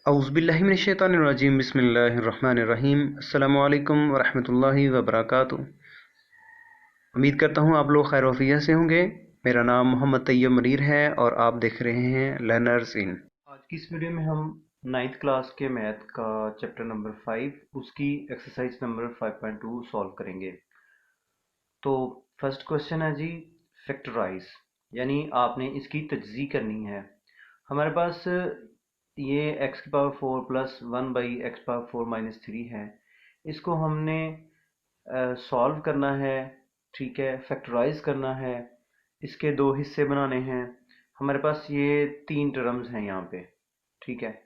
औज़ुबिल्लाहिमिनश्शैतानिर्रजीम बिस्मिल्लाहिर्रहमानिर्रहीम अस्सलामु अलैकुम वरहमतुल्लाहि वबरकातुहू। उम्मीद करता हूँ आप लोग खैर वफ़ियत से होंगे। मेरा नाम मोहम्मद तैयब मनीर है और आप देख रहे हैं लर्नर्स इन। आज की इस वीडियो में हम 9th क्लास के मैथ का चैप्टर नंबर 5 उसकी एक्सरसाइज नंबर 5.2 सॉल्व करेंगे। तो फर्स्ट क्वेश्चन है जी, फैक्टराइज, यानी आपने इसकी तजज़ी करनी है। हमारे पास ये x की पावर 4 प्लस 1/x⁴ - 3 है। इसको हमने सॉल्व करना है, ठीक है, फैक्टराइज करना है। इसके दो हिस्से बनाने हैं। हमारे पास ये तीन टर्म्स हैं यहाँ पे, ठीक है।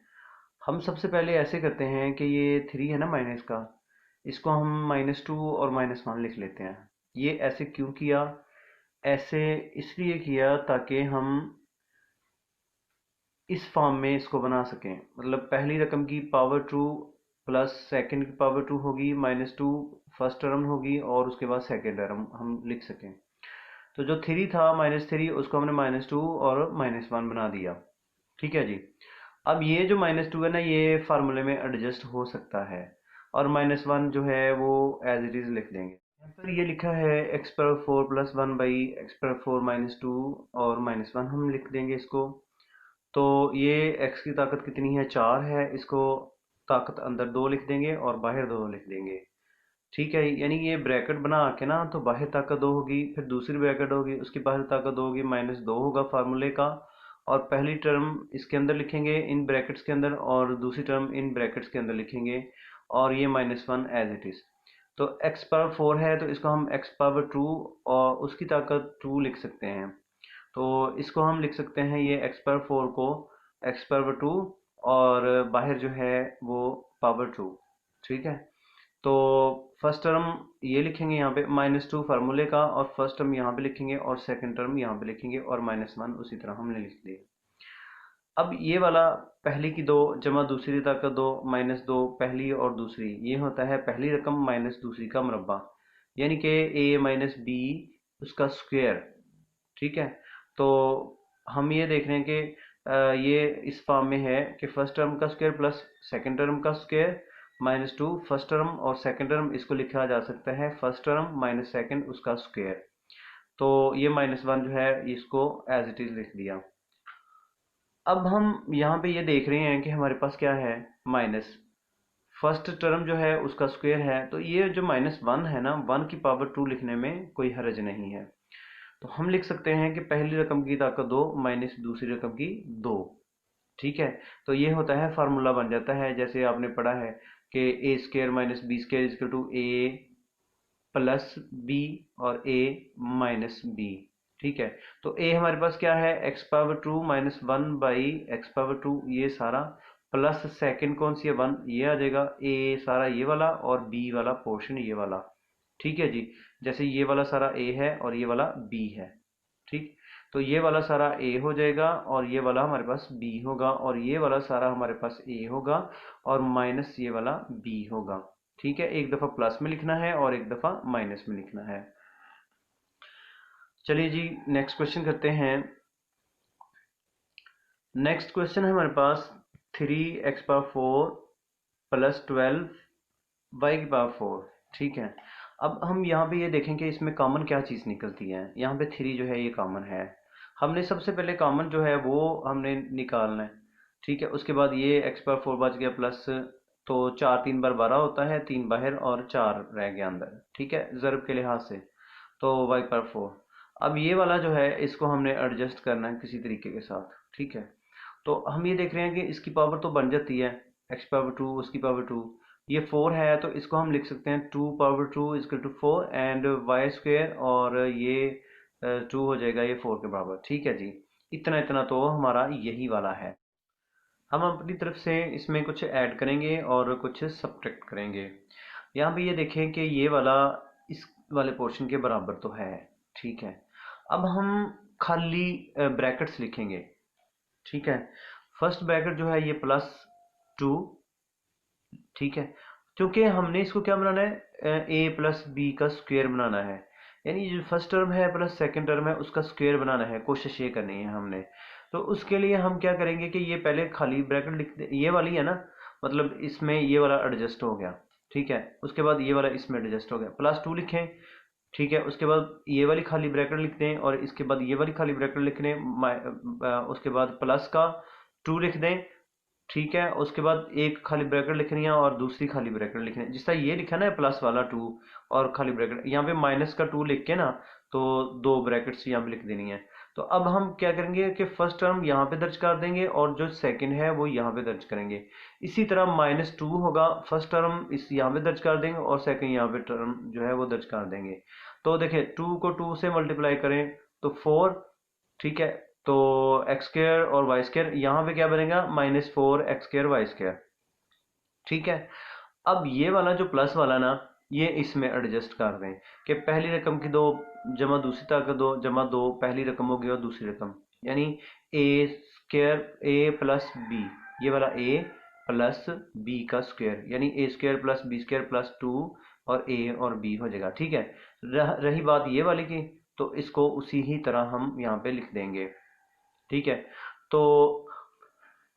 हम सबसे पहले ऐसे करते हैं कि ये 3 है ना माइनस का, इसको हम -2 और -1 लिख लेते हैं। ये ऐसे क्यों किया? ऐसे इसलिए किया ताकि हम इस फॉर्म में इसको बना सकें। मतलब पहली रकम की पावर 2 प्लस सेकंड की पावर 2 होगी, -2 फर्स्ट टर्म होगी और उसके बाद सेकंड टर्म हम लिख सकें। तो जो 3 था -3 उसको हमने -2 और -1 बना दिया, ठीक है जी। अब ये जो -2 है ना, ये फार्मूले में एडजस्ट हो सकता है और -1 जो है वो एज इट इज लिख देंगे। यहाँ पर ये लिखा है x⁴ प्लस 1/x⁴ - 2 और -1 हम लिख देंगे इसको। तो ये x की ताकत कितनी है? 4 है। इसको ताकत अंदर 2 लिख देंगे और बाहर 2 लिख देंगे, ठीक है। यानी ये ब्रैकेट बना के ना, तो बाहर ताकत 2 होगी, फिर दूसरी ब्रैकेट होगी, उसकी बाहर ताकत 2 होगी, -2 होगा फार्मूले का। और पहली टर्म इसके अंदर लिखेंगे इन ब्रैकेट्स के अंदर और दूसरी टर्म इन ब्रैकेट्स के अंदर लिखेंगे और ये -1 एज इट इज। तो x⁴ है तो इसको हम x⁴ और उसकी ताकत 2 लिख सकते हैं। तो इसको हम लिख सकते हैं ये x⁴ को x⁴ और बाहर जो है वो पावर 2, ठीक है। तो फर्स्ट टर्म ये लिखेंगे यहाँ पे -2 फार्मूले का और फर्स्ट टर्म यहाँ पे लिखेंगे और सेकंड टर्म यहाँ पे लिखेंगे और -1 उसी तरह हमने लिख दिया। अब ये वाला पहली की 2 जमा दूसरी ताकत 2 -2 पहली और दूसरी, ये होता है पहली रकम माइनस दूसरी का मुरब्बा, यानी कि a - b उसका स्क्वायर, ठीक है। तो हम ये देख रहे हैं कि ये इस फॉर्म में है कि फर्स्ट टर्म का स्क्वायर प्लस सेकंड टर्म का स्क्वायर -2 फर्स्ट टर्म और सेकंड टर्म, इसको लिखा जा सकता है फर्स्ट टर्म माइनस सेकंड उसका स्क्वायर। तो ये -1 जो है इसको एज इट इज लिख दिया। अब हम यहाँ पे ये देख रहे हैं कि हमारे पास क्या है, माइनस फर्स्ट टर्म जो है उसका स्क्वायर है। तो ये जो -1 है ना, 1 की पावर 2 लिखने में कोई हर्ज नहीं है। तो हम लिख सकते हैं कि पहली रकम की ताकत 2 माइनस दूसरी रकम की 2, ठीक है। तो ये होता है फार्मूला बन जाता है, जैसे आपने पढ़ा है कि a² - b² a plus b और a माइनस b, ठीक है। तो a हमारे पास क्या है, x⁴ - 1/x⁴, ये सारा प्लस सेकंड कौन सी है 1, ये आ जाएगा a सारा ये वाला और b वाला पोर्शन ये वाला, ठीक है जी। जैसे ये वाला सारा a है और ये वाला b है, ठीक। तो ये वाला सारा a हो जाएगा और ये वाला हमारे पास b होगा और ये वाला सारा हमारे पास a होगा और माइनस ये वाला b होगा, ठीक है। एक दफा प्लस में लिखना है और एक दफा माइनस में लिखना है। चलिए जी नेक्स्ट क्वेश्चन करते हैं। नेक्स्ट क्वेश्चन है हमारे पास 3x⁴ प्लस 12y⁴, ठीक है। अब हम यहाँ पे ये देखें कि इसमें कॉमन क्या चीज़ निकलती है। यहाँ पे 3 जो है ये कॉमन है। हमने सबसे पहले कॉमन जो है वो हमने निकालना है, ठीक है। उसके बाद ये x⁴ बच गया प्लस, तो 4 3 बार 12 होता है, 3 बाहर और 4 रह गया अंदर, ठीक है, ज़र्ब के लिहाज से। तो y⁴, अब ये वाला जो है इसको हमने एडजस्ट करना है किसी तरीके के साथ, ठीक है। तो हम ये देख रहे हैं कि इसकी पावर तो बन जाती है x⁴ उसकी पावर 2, ये 4 है तो इसको हम लिख सकते हैं 2 पावर 2 = 4 एंड y² और ये 2 हो जाएगा ये 4 के बराबर, ठीक है जी। इतना इतना तो हमारा यही वाला है। हम अपनी तरफ से इसमें कुछ ऐड करेंगे और कुछ सब्ट्रैक्ट करेंगे। यहाँ पे ये देखें कि ये वाला इस वाले पोर्शन के बराबर तो है, ठीक है। अब हम खाली ब्रैकेट्स लिखेंगे, ठीक है। फर्स्ट ब्रैकेट जो है ये +2, ठीक है। क्योंकि हमने इसको क्या बनाना है, a + b का स्क्वायर बनाना है, यानी जो फर्स्ट टर्म है प्लस सेकंड टर्म है उसका स्क्वायर बनाना है, कोशिश ये करनी है हमने। तो उसके लिए हम क्या करेंगे कि ये पहले खाली ब्रैकेट लिख दे, ये वाली है ना, मतलब इसमें ये वाला एडजस्ट हो गया, ठीक है। उसके बाद ये वाला इसमें एडजस्ट हो गया, +2 लिखें, ठीक है। उसके बाद ये वाली खाली ब्रैकेट लिख दें और इसके बाद ये वाली खाली ब्रैकेट लिख दें, उसके बाद प्लस का 2 लिख दें, ठीक है। उसके बाद एक खाली ब्रैकेट लिखनी है और दूसरी खाली ब्रैकेट लिखनी है, जिस तरह ये लिखा ना प्लस वाला 2 और खाली ब्रैकेट, यहाँ पे माइनस का 2 लिख के ना, तो 2 ब्रैकेट्स यहाँ पे लिख देनी है। तो अब हम क्या करेंगे कि फर्स्ट टर्म यहाँ पे दर्ज कर देंगे और जो सेकंड है वो यहाँ पे दर्ज करेंगे। इसी तरह -2 होगा, फर्स्ट टर्म इस यहाँ पे दर्ज कर देंगे और सेकंड यहाँ पे टर्म जो है वो दर्ज कर देंगे। तो देखिए 2 को 2 से मल्टीप्लाई करें तो 4, ठीक है। तो एक्स स्क्र और वाई स्क्र, यहाँ पे क्या बनेगा -4 एक्स स्क्र वाई स्क्र, ठीक है। अब ये वाला जो प्लस वाला ना, ये इसमें एडजस्ट कर दें कि पहली रकम की 2 जमा दूसरी ताकत 2 जमा 2 पहली रकम होगी और दूसरी रकम, यानी A square A plus B, ये वाला ए प्लस बी का स्क्वायर, यानी A square plus B square plus 2 और ए और बी हो जाएगा, ठीक है। रही बात ये वाली की, तो इसको उसी ही तरह हम यहाँ पे लिख देंगे, ठीक है। तो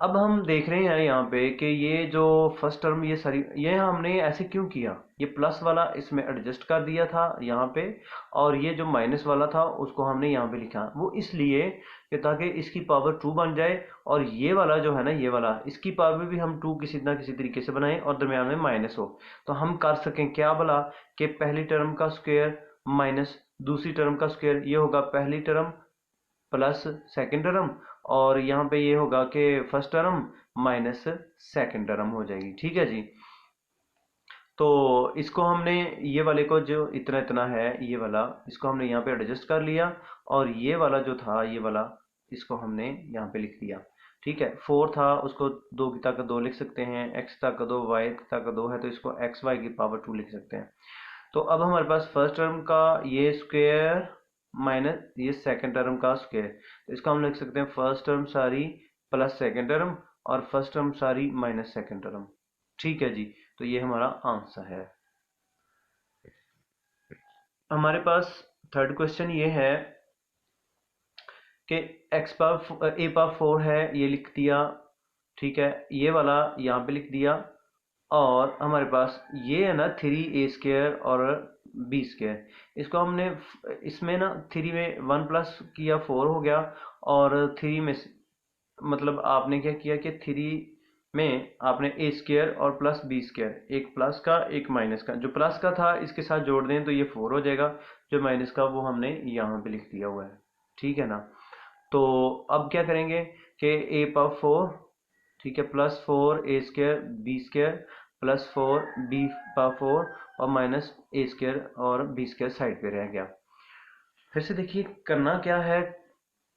अब हम देख रहे हैं यहाँ पे कि ये जो फर्स्ट टर्म ये सारी, ये हमने ऐसे क्यों किया, ये प्लस वाला इसमें एडजस्ट कर दिया था यहाँ पे, और ये जो माइनस वाला था उसको हमने यहाँ पे लिखा, वो इसलिए कि ताकि इसकी पावर 2 बन जाए और ये वाला जो है ना, ये वाला इसकी पावर भी हम 2 किसी ना किसी तरीके से बनाएं और दरम्यान में माइनस हो, तो हम कर सकें क्या भला कि पहली टर्म का स्क्वायर माइनस दूसरी टर्म का स्क्वायर, ये होगा पहली टर्म प्लस सेकेंड टर्म, और यहाँ पे ये होगा कि first term minus second term हो जाएगी, ठीक है जी। तो इसको हमने ये वाले को जो इतना इतना है ये वाला, इसको हमने यहाँ पे एडजस्ट कर लिया, और ये वाला जो था ये वाला, इसको हमने यहाँ पे लिख दिया, ठीक है। 4 था उसको 2 की ताकत 2 लिख सकते हैं, x की ताकत 2 y की ताकत 2 है तो इसको एक्स वाई की पावर 2 लिख सकते हैं। तो अब हमारे पास फर्स्ट टर्म का ये स्क्वायर माइनस ये सेकंड टर्म का स्क्वायर, तो इसका हम लिख सकते हैं फर्स्ट टर्म सारी प्लस सेकंड टर्म और फर्स्ट टर्म सारी माइनस सेकंड टर्म, ठीक है जी। तो ये हमारा आंसर है। हमारे पास थर्ड क्वेश्चन ये है कि एक्स पावर ए पावर 4 है, ये लिख दिया, ठीक है। ये वाला यहाँ पे लिख दिया, और हमारे पास ये है ना 3a² और b², इसको हमने इसमें ना 3 में 1 प्लस किया 4 हो गया, और 3 में मतलब आपने क्या किया कि 3 में आपने a² और प्लस b², एक प्लस का एक माइनस का, जो प्लस का था इसके साथ जोड़ दें तो ये 4 हो जाएगा, जो माइनस का वो हमने यहाँ पे लिख दिया हुआ है, ठीक है ना। तो अब क्या करेंगे कि a पावर 4, ठीक है, +4 a² b² +4 b पावर 4 और माइनस a² और b² साइड पे रह गया। फिर से देखिए करना क्या है,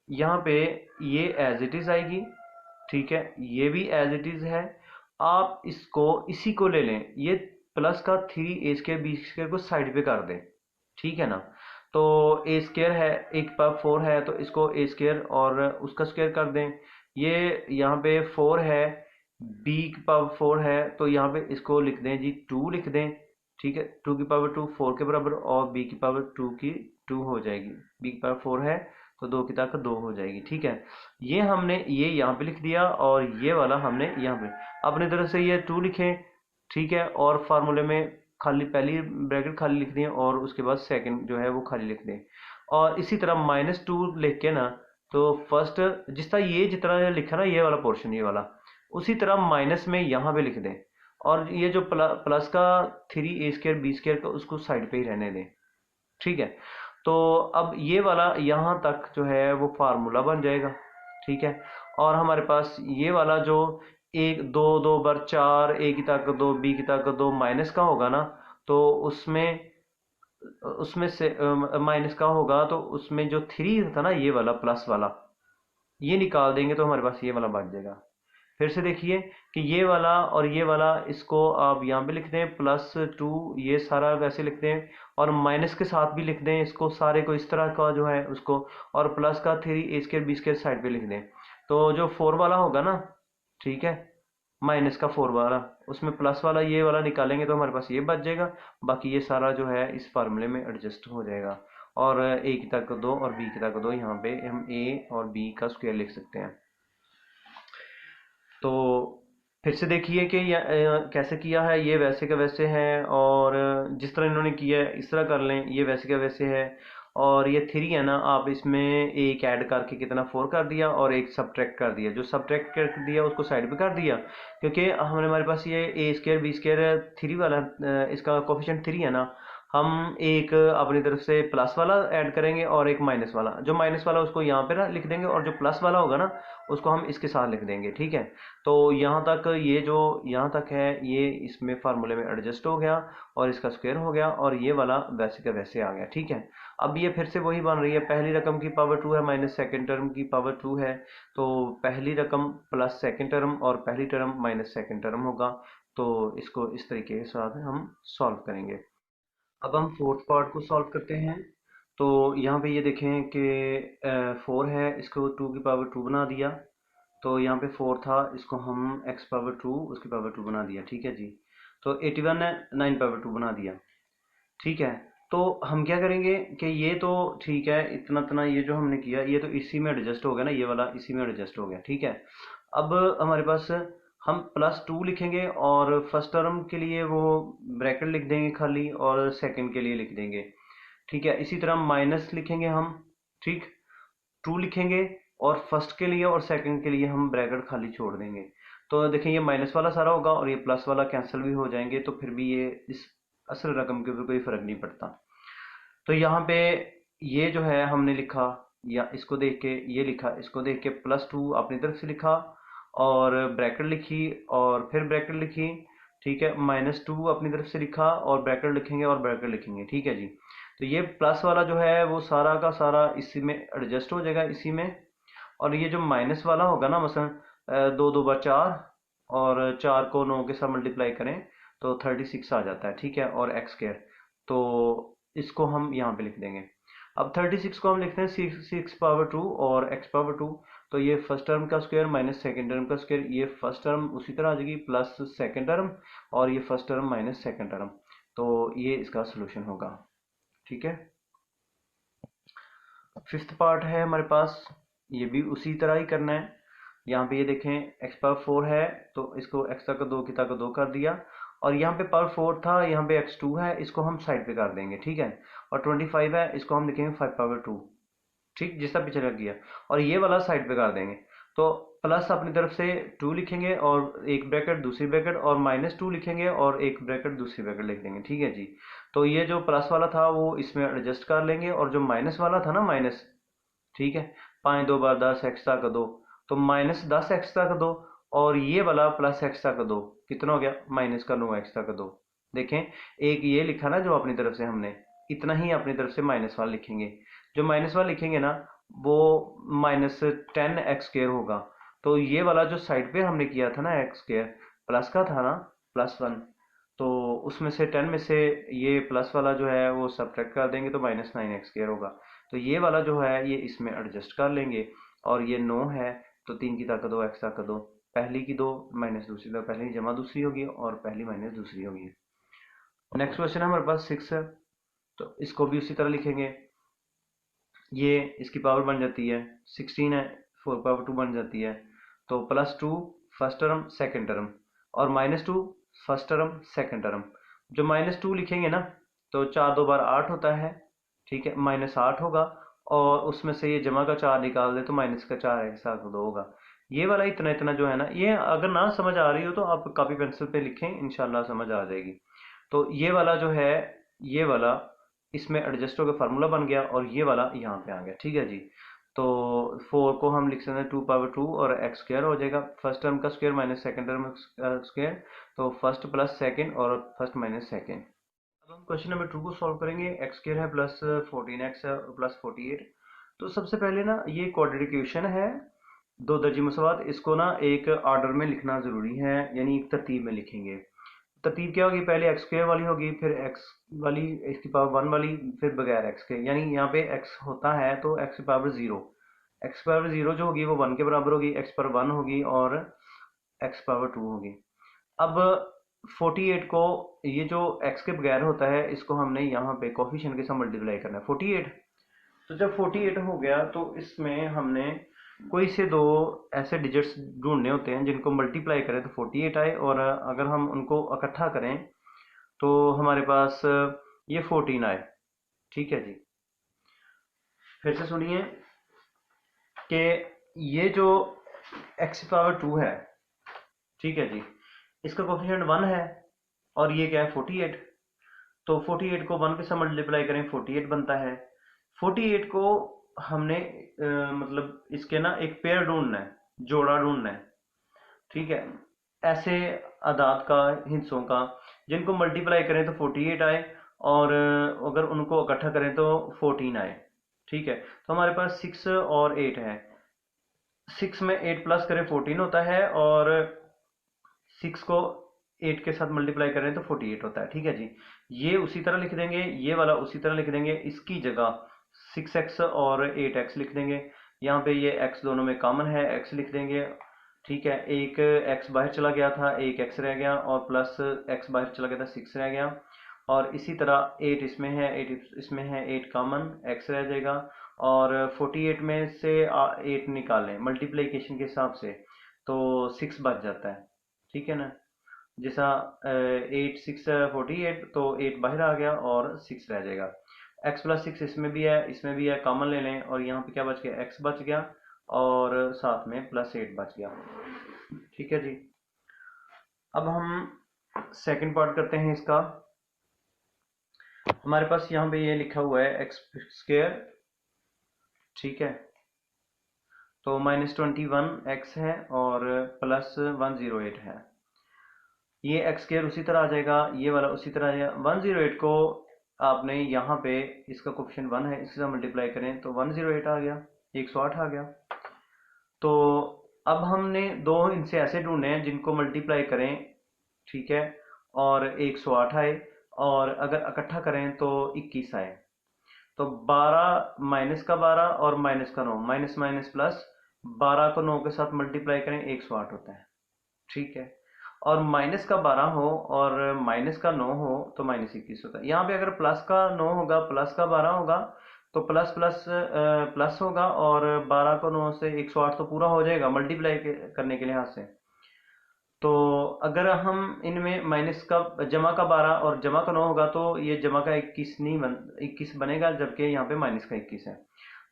यहाँ पे ये एज इट इज आएगी, ठीक है, ये भी एज इट इज है। आप इसको इसी को ले लें, ये प्लस का 3a² b² को साइड पे कर दें, ठीक है ना। तो a² है, एक पावर 4 है तो इसको a² और उसका स्क्वायर कर दें। ये यहाँ पे 4 है, b की पावर 4 है तो यहाँ पे इसको लिख दें जी 2 लिख दें, ठीक है। 2 की पावर 2 4 के बराबर, और b की पावर 2 की 2 हो जाएगी, b की पावर 4 है तो 2 की ताकत 2 हो जाएगी, ठीक है। ये हमने ये यहाँ पे लिख दिया और ये वाला हमने यहाँ पे अपनी तरफ से ये 2 लिखें, ठीक है। और फार्मूले में खाली पहली ब्रैकेट खाली लिख दें और उसके बाद सेकंड जो है वो खाली लिख दें, और इसी तरह -2 लिख के ना, तो फर्स्ट जिस तरह ये जितना लिखा ना ये वाला पोर्शन ये वाला, उसी तरह माइनस में यहाँ पे लिख दें, और ये जो प्लस का 3a² b² का उसको साइड पे ही रहने दें, ठीक है। तो अब ये वाला यहाँ तक जो है वो फार्मूला बन जाएगा, ठीक है। और हमारे पास ये वाला जो 1 2 2 बार 4 a की ताकत 2 b की ताकत 2 माइनस का होगा ना, तो उसमें उसमें से माइनस का होगा तो उसमें जो 3 था ना ये वाला प्लस वाला, ये निकाल देंगे तो हमारे पास ये वाला बच जाएगा। फिर से देखिए कि ये वाला और ये वाला, इसको आप यहाँ पे लिख दें +2, ये सारा वैसे लिख दें, और माइनस के साथ भी लिख दें इसको सारे को इस तरह का जो है उसको, और प्लस का 3a² b² साइड पे लिख दें। तो जो 4 वाला होगा ना, ठीक है, माइनस का 4 वाला, उसमें प्लस वाला ये वाला निकालेंगे तो हमारे पास ये बच जाएगा, बाकी ये सारा जो है इस फार्मूले में एडजस्ट हो जाएगा। और ए की ताकत 2 और बी की ताकत 2, यहाँ पे हम ए और बी का स्क्वायर लिख सकते हैं। तो फिर से देखिए कि कैसे किया है, ये वैसे का वैसे है, और जिस तरह इन्होंने किया है इस तरह कर लें, ये वैसे का वैसे है। और ये थ्री है ना, आप इसमें एक ऐड करके कितना 4 कर दिया और एक सब्ट्रैक्ट कर दिया, जो सब्ट्रैक्ट कर दिया उसको साइड पे कर दिया, क्योंकि हमारे पास ये ए स्क्र बी स्क्र थ्री वाला इसका कोफिशिएंट थ्री है ना, हम एक अपनी तरफ से प्लस वाला ऐड करेंगे और एक माइनस वाला, जो माइनस वाला उसको यहाँ पे ना लिख देंगे और जो प्लस वाला होगा ना उसको हम इसके साथ लिख देंगे, ठीक है। तो यहाँ तक ये जो यहाँ तक है ये इसमें फार्मूले में एडजस्ट हो गया और इसका स्क्वायर हो गया और ये वाला वैसे का वैसे आ गया, ठीक है। अब ये फिर से वही बन रही है, पहली रकम की पावर 2 है माइनस सेकेंड टर्म की पावर 2 है, तो पहली रकम प्लस सेकेंड टर्म और पहली टर्म माइनस सेकेंड टर्म होगा। तो इसको इस तरीके के साथ हम सॉल्व करेंगे। अब हम फोर्थ पार्ट को सॉल्व करते हैं। तो यहाँ पे ये देखें कि 4 है, इसको 2 की पावर 2 बना दिया, तो यहाँ पे 4 था, इसको हम x पावर 2 उसकी पावर 2 बना दिया, ठीक है जी। तो 81 है, 9 पावर 2 बना दिया, ठीक है। तो हम क्या करेंगे कि ये तो ठीक है, इतना इतना ये जो हमने किया ये तो इसी में एडजस्ट हो गया ना, ये वाला इसी में एडजस्ट हो गया, ठीक है। अब हमारे पास हम +2 लिखेंगे और फर्स्ट टर्म के लिए वो ब्रैकेट लिख देंगे खाली और सेकंड के लिए लिख देंगे, ठीक है। इसी तरह माइनस लिखेंगे हम, ठीक, 2 लिखेंगे और फर्स्ट के लिए और सेकंड के लिए हम ब्रैकेट खाली छोड़ देंगे। तो देखें ये माइनस वाला सारा होगा और ये प्लस वाला कैंसिल भी हो जाएंगे, तो फिर भी ये इस असल रकम के ऊपर कोई फर्क नहीं पड़ता। तो यहाँ पे ये जो है हमने लिखा, या इसको देख के ये लिखा, इसको देख के +2 अपनी तरफ से लिखा और ब्रैकेट लिखी और फिर ब्रैकेट लिखी, ठीक है। -2 अपनी तरफ से लिखा और ब्रैकेट लिखेंगे और ब्रैकेट लिखेंगे, ठीक है जी। तो ये प्लस वाला जो है वो सारा का सारा इसी में एडजस्ट हो जाएगा, इसी में। और ये जो माइनस वाला होगा ना, मसलन 2 2 बार 4 और 4 को 9 के साथ मल्टीप्लाई करें तो 36 आ जाता है, ठीक है, और एक्स स्क्वायर। तो इसको हम यहाँ पे लिख देंगे। अब 36 को हम लिखते हैं 6 पावर 2 और x पावर 2, तो ये फर्स्ट टर्म का स्क्वायर माइनस सेकेंड टर्म का स्क्वायर, ये फर्स्ट टर्म उसी तरह आ जाएगी प्लस सेकेंड टर्म और ये first term minus second term, तो ये इसका सोल्यूशन होगा, ठीक है। फिफ्थ पार्ट है हमारे पास, ये भी उसी तरह ही करना है। यहाँ पे ये देखें x पावर 4 है, तो इसको x तक 2 की ताकत 2 कर दिया, और यहाँ पे पावर 4 था, यहाँ पे x2 है, इसको हम साइड पे कर देंगे, ठीक है। और 25 है, इसको हम लिखेंगे 5 पावर 2, ठीक, जिसका पीछे लग गया, और ये वाला साइड पे कर देंगे। तो प्लस अपनी तरफ से 2 लिखेंगे और एक ब्रैकेट दूसरी ब्रैकेट, और -2 लिखेंगे और एक ब्रैकेट दूसरी ब्रैकेट लिख देंगे, ठीक है जी। तो ये जो प्लस वाला था वो इसमें एडजस्ट कर लेंगे, और जो माइनस वाला था ना माइनस, ठीक है, 5 2 बार 10 एक्स्ट्रा का 2, तो -10 एक्स्ट्रा का 2, और ये वाला प्लस एक्स्ट्रा का 2, कितना हो गया, -9 एक्स्ट्रा का 2। देखें एक ये लिखा ना जो अपनी तरफ से हमने, इतना ही अपनी तरफ से माइनस वाला लिखेंगे, जो माइनस वाला लिखेंगे ना वो -10 x² होगा। तो ये वाला जो साइड पे हमने किया था ना x² प्लस का था ना, +1, तो उसमें से 10 में से ये प्लस वाला जो है वो सब्ट्रैक्ट कर देंगे तो -9 x² होगा। तो ये वाला जो है ये इसमें एडजस्ट कर लेंगे, और ये 9 है, तो 3 की ताकत 2 x ताकत 2, पहली की 2 माइनस दूसरी, तो पहली जमा दूसरी होगी और पहली माइनस दूसरी होगी। नेक्स्ट क्वेश्चन है हमारे पास 6 है, तो इसको भी उसी तरह लिखेंगे, ये इसकी पावर बन जाती है 16 है, 4 पावर 2 बन जाती है, तो +2 फर्स्ट टर्म सेकेंड टर्म और -2 फर्स्ट टर्म सेकेंड टर्म। जो -2 लिखेंगे ना, तो 4 2 बार 8 होता है, ठीक है, -8 होगा, और उसमें से ये जमा का 4 निकाल दे तो माइनस का 4 एक साथ 2 होगा। ये वाला इतना इतना जो है ना, ये अगर ना समझ आ रही हो तो आप कॉपी पेंसिल पे लिखें, इंशाल्लाह समझ आ जाएगी। तो ये वाला जो है, ये वाला इसमें एडजस्ट होकर फार्मूला बन गया, और ये वाला यहाँ पे आ गया, ठीक है जी। तो 4 को हम लिख सकते हैं 2 पावर 2 और एक्स स्क्वायर हो जाएगा, फर्स्ट टर्म का square minus second term square, तो फर्स्ट प्लस सेकेंड और फर्स्ट माइनस सेकेंड। अब हम क्वेश्चन नंबर 2 को सॉल्व करेंगे। एक्स स्क्वायर है +14x है और +48। तो सबसे पहले ना ये क्वाड्रेटिक इक्वेशन है, दो दर्जी मसवात, इसको ना एक ऑर्डर में लिखना ज़रूरी है, यानी एक तरतीब में लिखेंगे। तरतीब क्या होगी, पहले एक्स स्क्वायर वाली होगी, फिर एक्स वाली एक्स की पावर 1 वाली, फिर बगैर एक्स के, यानी यहाँ पे एक्स होता है तो एक्स की पावर 0, एक्स पावर 0 जो होगी वो 1 के बराबर होगी, एक्स पावर 1 होगी और एक्स पावर 2 होगी। अब 48 को, ये जो x के बगैर होता है इसको हमने यहाँ पे कोफिशिएंट के साथ मल्टीप्लाई करना है, 48 तो जब 48 हो गया तो इसमें हमने कोई से दो ऐसे डिजिट्स ढूंढने होते हैं जिनको मल्टीप्लाई करें तो 48 आए, और अगर हम उनको इकट्ठा करें तो हमारे पास ये 14 आए। ठीक है जी। फिर से सुनिए कि ये जो x पावर 2 है, ठीक है जी, इसका कोफिशिएंट 1 है और ये क्या है 48। तो 48 को 1 के साथ मल्टीप्लाई करें 48 बनता है। 48 को हमने मतलब इसके ना एक पेयर ढूंढना है, जोड़ा ढूंढना है। ठीक है, ऐसे अदाद का, हिस्सों का, जिनको मल्टीप्लाई करें तो 48 आए और अगर उनको इकट्ठा करें तो 14 आए। ठीक है, तो हमारे पास 6 और 8 है। 6 में 8 प्लस करें 14 होता है, और 6 को 8 के साथ मल्टीप्लाई करें तो 48 होता है। ठीक है जी। ये उसी तरह लिख देंगे, ये वाला उसी तरह लिख देंगे, इसकी जगह 6x और 8x लिख देंगे। यहाँ पे ये x दोनों में कॉमन है, x लिख देंगे। ठीक है, एक x बाहर चला गया था, एक x रह गया, और प्लस x बाहर चला गया था, 6 रह गया। और इसी तरह 8 इसमें है, 8 इसमें है, 8 कॉमन, x रह जाएगा। और 48 में से 8 निकालें मल्टीप्लिकेशन के हिसाब से तो 6 बच जाता है। ठीक है ना, जैसा 8 6 48, तो 8 बाहर आ गया और 6 रह जाएगा। x प्लस 6 इसमें भी है, इसमें भी है, कॉमन ले लें, और यहाँ पे क्या बच गया, x बच गया, और साथ में प्लस 8 बच गया। ठीक है जी। अब हम सेकंड पार्ट करते हैं इसका। हमारे पास यहाँ पे ये लिखा हुआ है एक्स स्क्वायर। ठीक है, तो -21 x है और प्लस 108 है। ये एक्स स्क्वायर उसी तरह आ जाएगा, ये वाला उसी तरह आ जाएगा। 108 को आपने यहाँ पे, इसका कोफिशिएंट 1 है, इसके साथ मल्टीप्लाई करें तो 108 आ गया, 108 आ गया। तो अब हमने दो इनसे ऐसे ढूंढने हैं जिनको मल्टीप्लाई करें, ठीक है, और 108 आए, और अगर इकट्ठा करें तो 21 आए। तो 12 माइनस का 12 और माइनस का 9, माइनस माइनस प्लस, 12 को 9 के साथ मल्टीप्लाई करें 108 होता है। ठीक है, और माइनस का 12 हो और माइनस का 9 हो तो -21 होता है। यहाँ पे अगर प्लस का 9 होगा, प्लस का 12 होगा, तो प्लस प्लस प्लस होगा, और 12 को 9 से 108 तो पूरा हो जाएगा मल्टीप्लाई करने के लिहाज से। तो अगर हम इनमें माइनस का जमा का 12 और जमा का 9 होगा तो ये जमा का 21 नहीं 21 बनेगा, जबकि यहाँ पे माइनस का 21 है।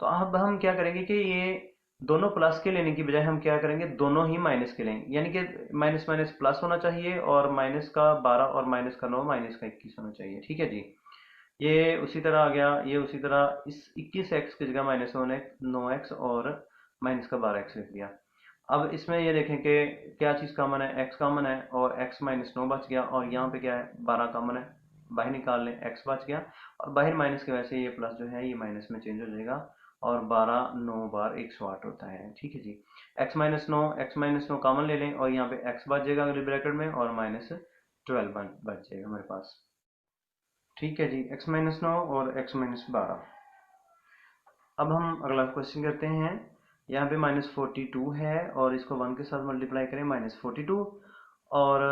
तो अब हम क्या करेंगे कि ये दोनों प्लस के लेने की बजाय हम क्या करेंगे, दोनों ही माइनस के लेंगे, यानी कि माइनस माइनस प्लस होना चाहिए, और माइनस का 12 और माइनस का 9 माइनस का 21 होना चाहिए। ठीक है जी। ये उसी तरह आ गया, ये उसी तरह, इस 21x की जगह -9x और माइनस का 12x लिख दिया। अब इसमें ये देखें कि क्या चीज़ कॉमन है, x कॉमन है, और x -9 बच गया, और यहाँ पे क्या है 12 कॉमन है, बाहर निकाल लें, x बच गया, और बाहर माइनस की वजह से ये प्लस जो है ये माइनस में चेंज हो जाएगा, और 12 9 बार 108 होता है। ठीक है जी। x -9 कॉमन ले लें, और यहाँ पे x बच जाएगा अगले ब्रैकेट में, और -12 बच जाएगा हमारे पास। ठीक है जी, x-9 और x-12। अब हम अगला क्वेश्चन करते हैं। यहाँ पे -42 है, और इसको 1 के साथ मल्टीप्लाई करें -42, और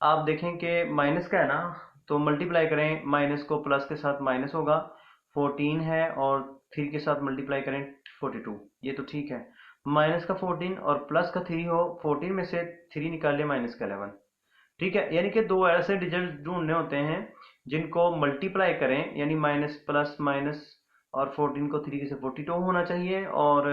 आप देखें कि माइनस का है ना, तो मल्टीप्लाई करें, माइनस को प्लस के साथ माइनस होगा, 14 है, और 3 के साथ मल्टीप्लाई करें 42, ये तो ठीक है। माइनस का 14 और प्लस का 3 हो, 14 में से 3 निकालिए, माइनस का 11। ठीक है, यानी कि दो ऐसे डिजिट ढूंढने होते हैं जिनको मल्टीप्लाई करें, यानी माइनस प्लस माइनस, और 14 को 3 से 42 होना चाहिए, और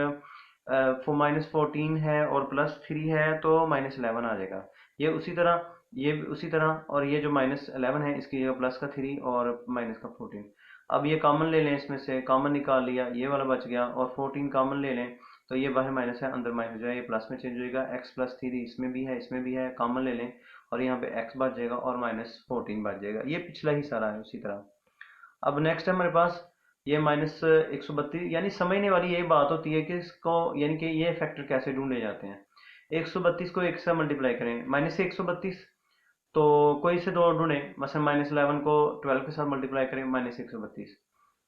-14 है और +3 है तो -11 आ जाएगा। ये उसी तरह, ये भी उसी तरह, और ये जो -11 है इसकी जगह प्लस का 3 और माइनस का 14। अब ये कॉमन ले लें, इसमें से कॉमन निकाल लिया, ये वाला बच गया, और 14 कॉमन ले लें, तो ये बाहर माइनस है, अंदर माइनस हो जाए, ये प्लस में चेंज हो जाएगा, x+3 इसमें भी है, इसमें भी है, कॉमन ले लें, और यहाँ पे x बच जाएगा, और -14 बच जाएगा। ये पिछला ही सारा है उसी तरह। अब नेक्स्ट है हमारे पास ये -132, यानी समझने वाली यही बात होती है कि इसको, यानी कि ये फैक्टर कैसे ढूंढे जाते हैं। 132 को 1 से मल्टीप्लाई करें, माइनस से 132, तो कोई से दो ढूंढे, मसलन -11 को 12 के साथ मल्टीप्लाई करें, -132,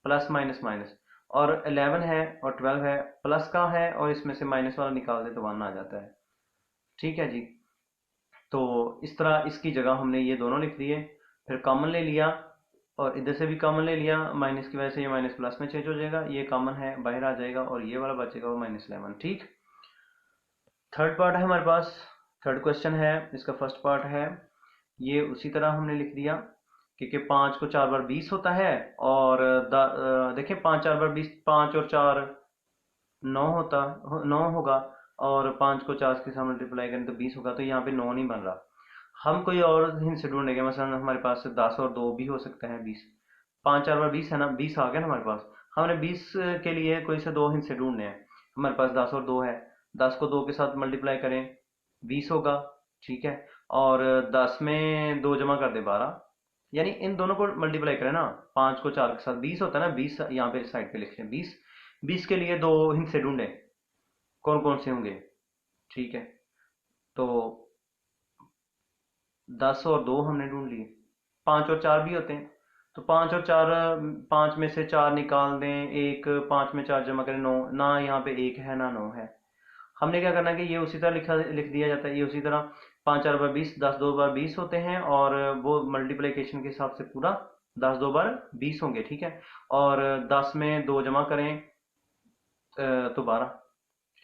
प्लस माइनस माइनस, और 11 है और 12 है, प्लस का है, और इसमें से माइनस वाला निकाल दे तो 1 आ जाता है। ठीक है जी। तो इस तरह इसकी जगह हमने ये दोनों लिख दिए, फिर कॉमन ले लिया, और इधर से भी कॉमन ले लिया, माइनस की वजह से ये माइनस प्लस में चेंज हो जाएगा, ये कॉमन है बाहर आ जाएगा और ये वाला बचेगा वो -11। ठीक, थर्ड पार्ट है हमारे पास, थर्ड क्वेश्चन है, इसका फर्स्ट पार्ट है, ये उसी तरह हमने लिख दिया क्योंकि 5 को 4 बार 20 होता है और देखिए 5 4 बार 20, 5 और 4 9 होता, 9 होगा, और 5 को 4 के साथ मल्टीप्लाई करें तो 20 होगा, तो यहाँ पे 9 नहीं बन रहा। हम कोई और हिंट से ढूंढेंगे, मसलन हमारे पास 10 और 2 भी हो सकता है 20, 5 4 बार 20 है ना, 20 आ गया ना हमारे पास। हमने 20 के लिए कोई से दो हिंट से ढूंढने हैं, हमारे पास 10 और 2 है, 10 को 2 के साथ मल्टीप्लाई करें 20 होगा, ठीक है, और 10 में 2 जमा कर दे 12, यानी इन दोनों को मल्टीप्लाई करें ना, 5 को 4 के साथ 20 होता है ना, 20 यहाँ पे साइड पे लिख लें 20, 20 के लिए दो हिंट से ढूंढें कौन कौन से होंगे, ठीक है, तो 10 और 2 हमने ढूंढ लिए, 5 और 4 भी होते हैं, तो 5 और 4, 5 में से 4 निकाल दें, एक 5 में 4 जमा करें 9, ना यहाँ पे 1 है ना 9 है। हमने क्या करना है कि ये उसी तरह लिख दिया जाता है, ये उसी तरह 5 4 बार 20, 10 2 बार 20 होते हैं, और वो मल्टीप्लिकेशन के हिसाब से पूरा 10 2 बार 20 होंगे, ठीक है, और 10 में 2 जमा करें तो 12,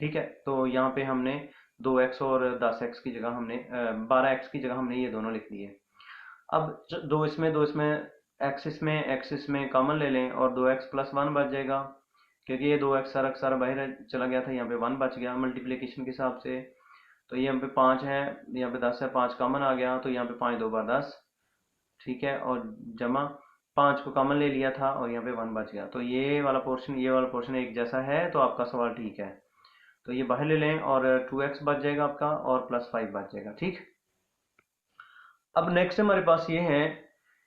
ठीक है, तो यहाँ पे हमने 2x और 10x की जगह हमने 12x की जगह हमने ये दोनों लिख दिए। अब दो इसमें x इसमें कॉमन ले लें और 2x प्लस 1 बच जाएगा, क्योंकि ये 2x सारा का सारा बाहर चला गया था, यहाँ पे 1 बच गया मल्टीप्लिकेशन के हिसाब से। तो ये यहाँ पे 5 है, यहाँ पे 10 है, 5 कॉमन आ गया, तो यहाँ पे 5 2 बार 10, ठीक है, और जमा 5 को कॉमन ले लिया था और यहाँ पे 1 बच गया, तो ये वाला पोर्शन एक जैसा है, तो आपका सवाल ठीक है। तो ये बाहर ले लें और 2x बच जाएगा आपका और प्लस 5 बच जाएगा, ठीक। अब नेक्स्ट हमारे पास ये है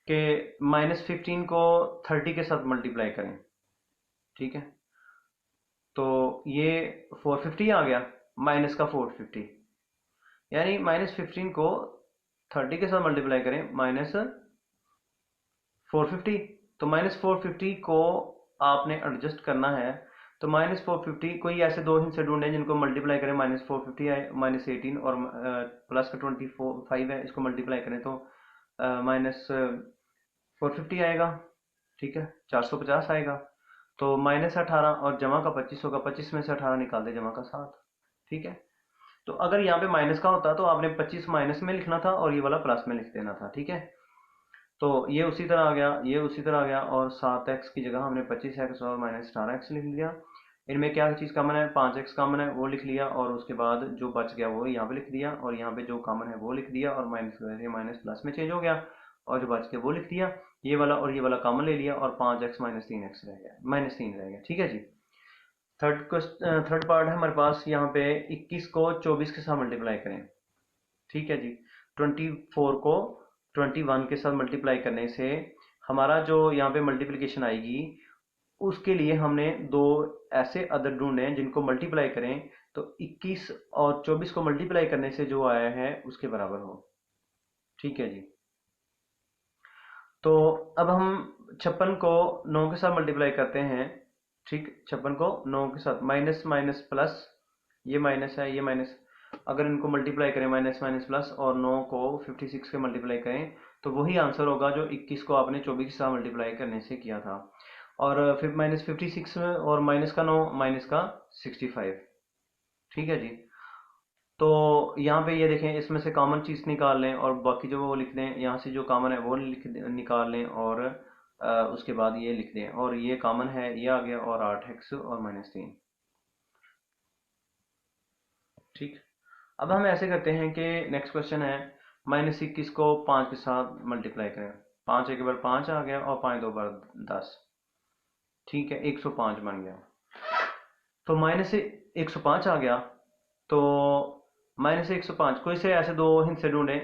कि -15 को 30 के साथ मल्टीप्लाई करें, ठीक है, तो ये 450 आ गया, माइनस का 450, यानी -15 को 30 के साथ मल्टीप्लाई करें -450, तो -450 को आपने एडजस्ट करना है, तो -450 कोई ऐसे दो हिस्से ढूंढे जिनको मल्टीप्लाई करें, -450 आए, -18 और प्लस का 25 है, इसको मल्टीप्लाई करें तो -450 आएगा, ठीक है, 450 आएगा, तो -18 और जमा का 25 होगा, 25 में से 18 निकाल दे, जमा का 7, ठीक है। तो अगर यहाँ पे माइनस का होता तो आपने 25 माइनस में लिखना था और ये वाला प्लस में लिख देना था, ठीक है, तो ये उसी तरह आ गया, ये उसी तरह आ गया, और 7x की जगह हमने 25x और -18x लिख लिया। इनमें क्या चीज़ कॉमन है, 5x कॉमन है, वो लिख लिया, और उसके बाद जो बच गया वो यहाँ पे लिख दिया, और यहाँ पे जो कॉमन है वो लिख दिया, और माइनस की वजह से माइनस प्लस में चेंज हो गया, और जो बच गया वो लिख दिया, ये वाला और ये वाला कॉमन ले लिया, और 5x -3x रह गया, -3 रह गया, ठीक है जी। थर्ड पार्ट है हमारे पास, यहाँ पे 21 को 24 के साथ मल्टीप्लाई करें, ठीक है जी, 24 को 21 के साथ मल्टीप्लाई करने से हमारा जो यहाँ पे मल्टीप्लिकेशन आएगी, उसके लिए हमने दो ऐसे अदर ढूंढे हैं जिनको मल्टीप्लाई करें तो 21 और 24 को मल्टीप्लाई करने से जो आया है उसके बराबर हो, ठीक है जी। तो अब हम 56 को 9 के साथ मल्टीप्लाई करते हैं, ठीक, 56 को 9 के साथ, माइनस माइनस प्लस, ये माइनस है ये माइनस, अगर इनको मल्टीप्लाई करें माइनस माइनस प्लस और 9 को 56 के मल्टीप्लाई करें तो वही आंसर होगा जो 21 को आपने 24 के साथ मल्टीप्लाई करने से किया था, और फिर -56 और माइनस का 9 माइनस का 65, ठीक है जी। तो यहाँ पे ये देखें, इसमें से कॉमन चीज़ निकाल लें और बाकी जो वो लिख दें, यहाँ से जो कॉमन है वो निकाल लें, और उसके बाद ये लिख दें, और ये कॉमन है ये आ गया, और 8x और -3, ठीक। अब हम ऐसे करते हैं कि नेक्स्ट क्वेश्चन है, -21 को 5 के साथ मल्टीप्लाई करें, 5 एक बार 5 आ गया और 5 2 बार 10, ठीक है, 105 बन गया, तो -105 आ गया, तो -105 कोई से ऐसे दो हिस्से ढूंढे,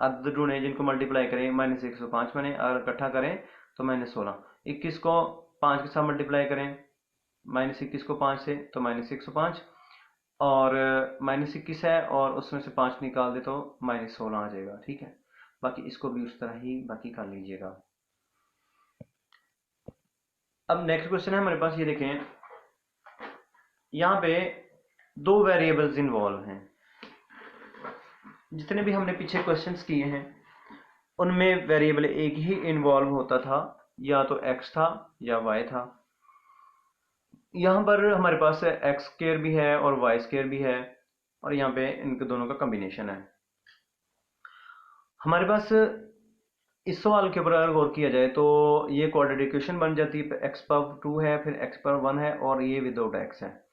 अदद ढूंढे जिनको मल्टीप्लाई करें -105 बने, अगर इकट्ठा करें तो -16, 21 को 5 के साथ मल्टीप्लाई करें, -21 को 5 से तो -105, और -21 है और उसमें से 5 निकाल दे तो -16 आ जाएगा, ठीक है। बाकी इसको भी उस तरह ही बाकी कर लीजिएगा। अब नेक्स्ट क्वेश्चन है हमारे पास, ये देखें, यहाँ पे दो वेरिएबल्स इन्वॉल्व हैं, जितने भी हमने पीछे क्वेश्चंस किए हैं उनमें वेरिएबल एक ही इन्वॉल्व होता था, या तो x था या y था। यहाँ पर हमारे पास एक्स स्केयर भी है और वाई स्केयर भी है, और यहाँ पे इनके दोनों का कम्बिनेशन है। हमारे पास इस सवाल के ऊपर अगर गौर किया जाए तो ये क्वाड्रेटिक इक्वेशन बन जाती है, एक्स पावर 2 है, फिर एक्स पावर 1 है, और ये विदाउट एक्स है।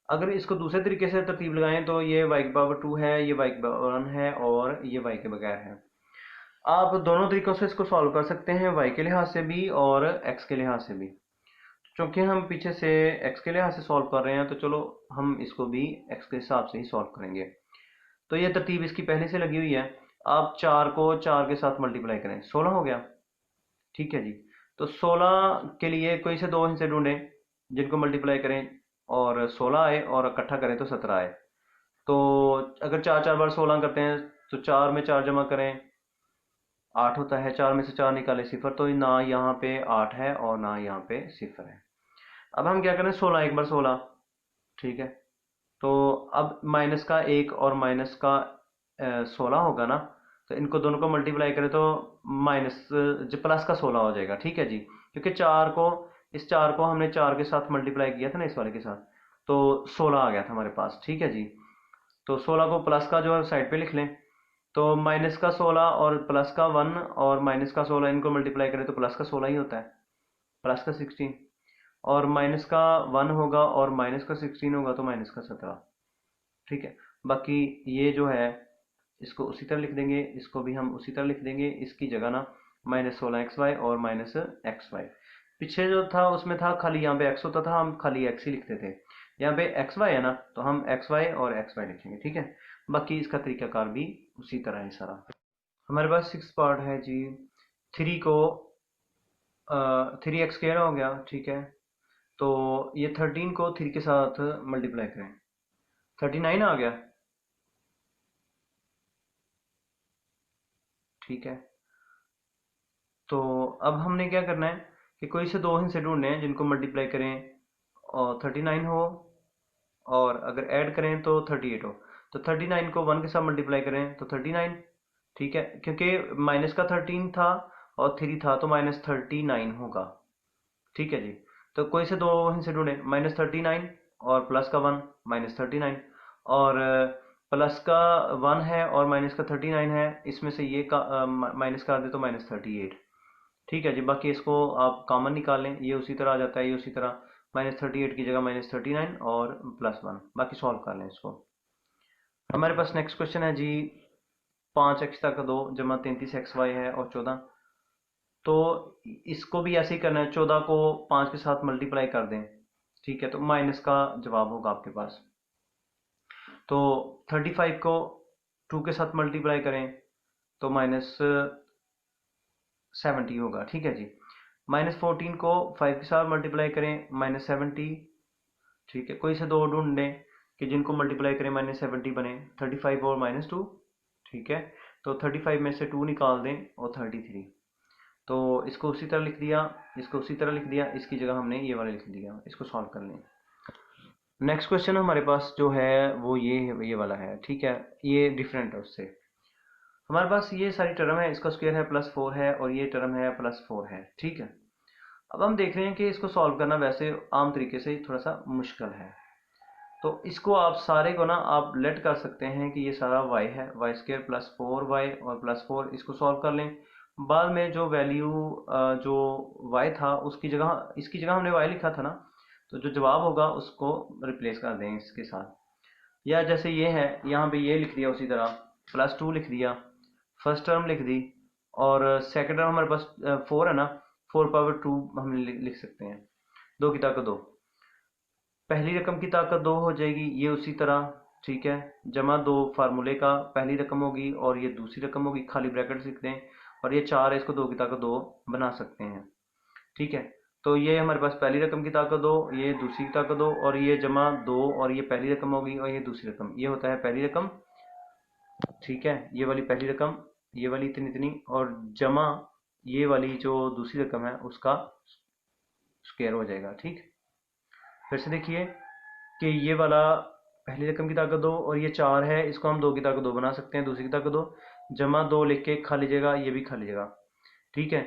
अगर इसको दूसरे तरीके से तरतीब लगाएं तो ये वाई की पावर 2 है, ये वाई की पावर 1 है, और ये वाई के बगैर है। आप दोनों तरीकों से इसको सॉल्व कर सकते हैं, वाई के लिहाज से भी और एक्स के लिहाज से भी। क्योंकि हम पीछे से एक्स के लिहाज से सॉल्व कर रहे हैं, तो चलो हम इसको भी एक्स के हिसाब से ही सॉल्व करेंगे। तो ये तरतीब इसकी पहले से लगी हुई है। आप 4 को 4 के साथ मल्टीप्लाई करें, 16 हो गया। ठीक है जी। तो 16 के लिए कोई से दो हिस्से ढूंढें जिनको मल्टीप्लाई करें और 16 आए, और इकट्ठा करें तो 17 आए। तो अगर 4 4 बार 16 करते हैं तो 4 में 4 जमा करें 8 होता है, 4 में से 4 निकाले सिफर, तो ना यहाँ पे 8 है और ना यहाँ पे सिफर है। अब हम क्या करें, 16 एक बार 16, ठीक है। तो अब माइनस का एक और माइनस का 16 होगा ना, तो इनको दोनों को मल्टीप्लाई करें तो माइनस प्लस का 16 हो जाएगा। ठीक है जी, क्योंकि इस 4 को हमने 4 के साथ मल्टीप्लाई किया था ना, इस वाले के साथ, तो 16 आ गया था हमारे पास। ठीक है जी। तो 16 को प्लस का जो है साइड पे लिख लें, तो माइनस का 16 और प्लस का 1 और माइनस का 16 इनको मल्टीप्लाई करें तो प्लस का 16 ही होता है, प्लस का 16, और माइनस का 1 होगा और माइनस का 16 होगा तो माइनस का 17। ठीक है। बाकी ये जो है इसको उसी तरह लिख देंगे, इसको भी हम उसी तरह लिख देंगे, इसकी जगह ना -16xy और -xy। पीछे जो था उसमें था खाली, यहाँ पे x होता था, हम खाली x ही लिखते थे। यहाँ पे xy है ना, तो हम xy और xy लिखेंगे। ठीक है। बाकी इसका तरीकाकार भी उसी तरह है सारा। हमारे पास 6 पार्ट है जी। 3 को 3x² हो गया। ठीक है। तो ये 13 को 3 के साथ मल्टीप्लाई करें, 39 आ गया। ठीक है। तो अब हमने क्या करना है कि कोई से दो हिस्से ढूंढने हैं जिनको मल्टीप्लाई करें और 39 हो, और अगर ऐड करें तो 38 हो। तो 39 को 1 के साथ मल्टीप्लाई करें तो 39। ठीक है, क्योंकि माइनस का 13 था और 3 था, तो -39 होगा। ठीक है जी। तो कोई से दो हिस्से ढूंढे, -39 और प्लस का 1, -39, और प्लस का 1 है और माइनस का 39 है, इसमें से ये का माइनस कर दे तो -38। ठीक है जी। बाकी इसको आप कॉमन निकाल लें, ये उसी तरह आ जाता है, ये उसी तरह, -38 की जगह -39 और +1। बाकी सॉल्व कर लें इसको। हमारे पास नेक्स्ट क्वेश्चन है जी, 5x तक 2 जमा 33xy है और 14। तो इसको भी ऐसे ही करना है, 14 को 5 के साथ मल्टीप्लाई कर दें। ठीक है। तो माइनस का जवाब होगा आपके पास। तो 35 को 2 के साथ मल्टीप्लाई करें तो -70 होगा। ठीक है जी। -14 को 5 के साथ मल्टीप्लाई करें, -70। ठीक है। कोई से दो ढूंढ लें कि जिनको मल्टीप्लाई करें -70 बने, 35 और -2। ठीक है। तो 35 में से 2 निकाल दें और 33। तो इसको उसी तरह लिख दिया, इसको उसी तरह लिख दिया, इसकी जगह हमने ये वाला लिख दिया। इसको सॉल्व कर लें। नेक्स्ट क्वेश्चन हमारे पास जो है वो ये वाला है। ठीक है। ये डिफरेंट है उससे। हमारे पास ये सारी टर्म है, इसका स्क्वायर है +4 है, और ये टर्म है +4 है। ठीक है। अब हम देख रहे हैं कि इसको सॉल्व करना वैसे आम तरीके से थोड़ा सा मुश्किल है। तो इसको आप सारे को ना आप लेट कर सकते हैं कि ये सारा y है, y² +4y और +4, इसको सॉल्व कर लें। बाद में जो वैल्यू जो y था उसकी जगह, इसकी जगह हमने y लिखा था ना, तो जो जवाब होगा उसको रिप्लेस कर दें इसके साथ। या जैसे ये है, यहाँ पे ये लिख दिया, उसी तरह +2 लिख दिया, फर्स्ट टर्म लिख दी, और सेकंड टर्म हमारे पास 4 है ना, 4/2 हम लिख सकते हैं। 2 की ताकत 2, पहली रकम की ताकत 2 हो जाएगी, ये उसी तरह। ठीक है। जमा 2 फार्मूले का पहली रकम होगी और ये दूसरी रकम होगी, खाली ब्रैकेट लिख दें, और ये 4 है, इसको 2 की ताकत 2 बना सकते हैं। ठीक है। तो ये हमारे पास पहली रकम की ताकत 2, ये दूसरी की ताकत 2, और ये जमा 2, और ये पहली रकम होगी और ये दूसरी रकम, ये होता है पहली रकम। ठीक है। ये वाली पहली रकम, ये वाली इतनी इतनी, और जमा ये वाली जो दूसरी रकम है उसका स्क्वायर हो जाएगा। ठीक। फिर से देखिए कि ये वाला पहली रकम की ताकत 2 और ये 4 है, इसको हम 2 की ताकत 2 बना सकते हैं, दूसरी की ताकत 2। जमा 2 लिख के खा लीजिएगा, ये भी खा लीजिएगा। ठीक है,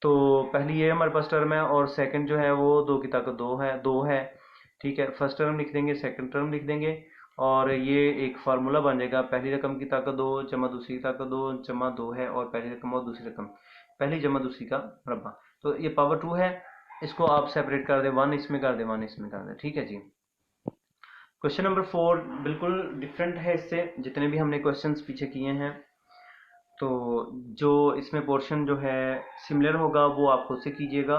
तो पहली ये हमारे पास टर्म है और सेकंड जो है वो 2 की ताकत 2 है। ठीक है, फर्स्ट टर्म लिख देंगे, सेकंड टर्म लिख देंगे, और ये एक फार्मूला बन जाएगा। पहली रकम की ताकत 2 जमा दूसरी की ताकत 2 जमा 2 है, और पहली रकम और दूसरी रकम पहली जमा दूसरी का मुरब्बा। तो ये पावर 2 है, इसको आप सेपरेट कर दें, 1 इसमें कर दें, 1 इसमें कर दें। ठीक है जी। क्वेश्चन नंबर 4 बिल्कुल डिफरेंट है इससे, जितने भी हमने क्वेश्चंस पीछे किए हैं। तो जो इसमें पोर्शन जो है सिमिलर होगा वो आप खुद से कीजिएगा।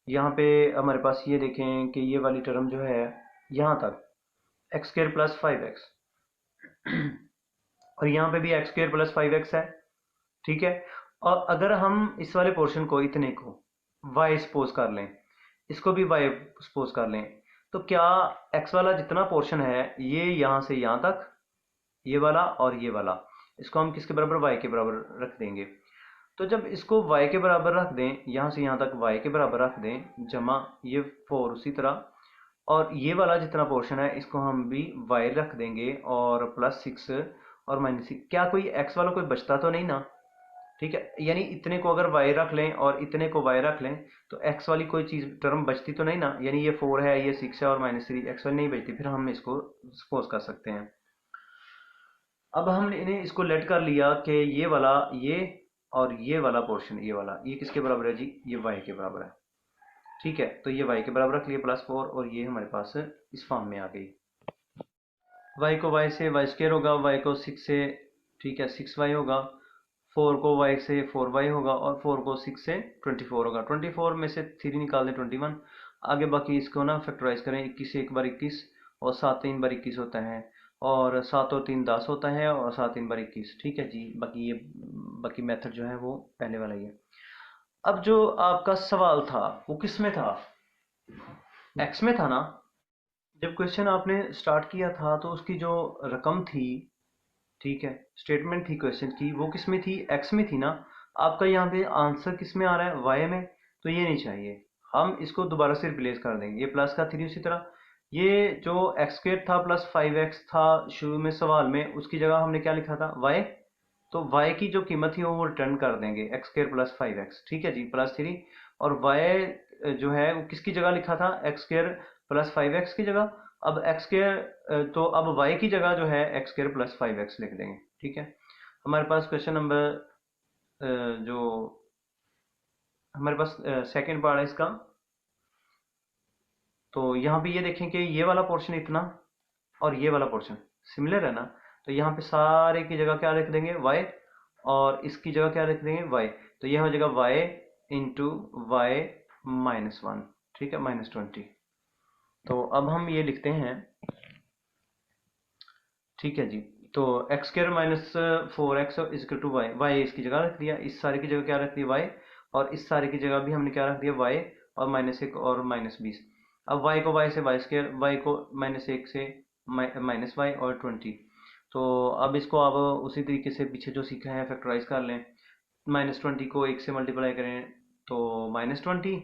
यहाँ पे हमारे पास ये देखें कि ये वाली टर्म जो है यहाँ तक एक्स स्क्र प्लस 5x, और यहाँ पे भी एक्स स्क्र प्लस 5x है। ठीक है, और अगर हम इस वाले पोर्शन को, इतने को y सपोज कर लें, इसको भी y सपोज कर लें, तो क्या x वाला जितना पोर्शन है ये यहाँ से यहाँ तक, ये वाला और ये वाला, इसको हम किसके बराबर, y के बराबर रख देंगे। तो जब इसको y के बराबर रख दें, यहाँ से यहाँ तक y के बराबर रख दें, जमा ये 4 उसी तरह, और ये वाला जितना पोर्शन है इसको हम भी y रख देंगे, और प्लस 6 और -6। क्या कोई x वाला कोई बचता तो नहीं ना। ठीक है, यानी इतने को अगर y रख लें और इतने को y रख लें, तो x वाली कोई चीज़ टर्म बचती तो नहीं ना। यानी ये 4 है, ये 6 है, और -3 x वाली नहीं बचती, फिर हम इसको सपोज कर सकते हैं। अब हमने इन्हें इसको लेट कर लिया कि ये वाला, ये और ये वाला पोर्शन, ये वाला, ये किसके बराबर है जी, ये y के बराबर है। ठीक है, तो ये y के बराबर रख लिया +4, और ये हमारे पास इस फॉर्म में आ गई। y को y से y स्क्र होगा, y को 6 से, ठीक है 6y होगा, 4 को y से 4y होगा, और 4 को 6 से 24 होगा। 24 में से 3 निकाल दें 21। आगे बाकी इसको ना फैक्टराइज करें, 21 से एक बार 21, और 7 3 बार 21 होता है, और 7 और 3 10 होता है, और 7 3 बार 21। ठीक है जी, बाकी ये बाकी मेथड जो है वो पहले वाला ही है। अब जो आपका सवाल था वो किस में था, एक्स में था ना। जब क्वेश्चन आपने स्टार्ट किया था तो उसकी जो रकम थी, ठीक है, स्टेटमेंट थी क्वेश्चन की, वो किस में थी, एक्स में थी ना। आपका यहाँ पे आंसर किस में आ रहा है, वाई में, तो ये नहीं चाहिए। हम इसको दोबारा से रिप्लेस कर देंगे, ये प्लस का 3 उसी तरह, ये जो एक्स स्क्र था प्लस 5x था शुरू में सवाल में, उसकी जगह हमने क्या लिखा था, वाई। तो y की जो कीमत थी वो रिटर्न कर देंगे, एक्स स्क्र प्लस 5x। ठीक है जी, +3, और y जो है वो किसकी जगह लिखा था, एक्स स्क्र प्लस 5x की जगह। अब एक्स स्क्र, तो अब y की जगह जो है एक्स स्क्र प्लस 5x लिख देंगे। ठीक है, हमारे पास क्वेश्चन नंबर जो हमारे पास सेकेंड पार्ट है इसका। तो यहाँ पे ये देखें कि ये वाला पोर्शन इतना, और ये वाला पोर्शन सिमिलर है ना। तो यहाँ पे सारे की जगह क्या लिख देंगे, y, और इसकी जगह क्या लिख देंगे, y। तो यह हो जाएगा y इंटू वाई -1। ठीक है, -20। तो अब हम ये लिखते हैं, ठीक है जी। तो x square -4x equal to y, y इसकी जगह रख दिया, इस सारे की जगह क्या रख दिया, वाई, और इस सारे की जगह भी हमने क्या रख दिया, वाई, और -1 और -20। अब वाई को वाई से वाई स्क्र, वाई को -1 से -y और 20। तो अब इसको आप उसी तरीके से पीछे जो सीखा है फैक्टराइज कर लें। -20 को 1 से मल्टीप्लाई करें तो -20,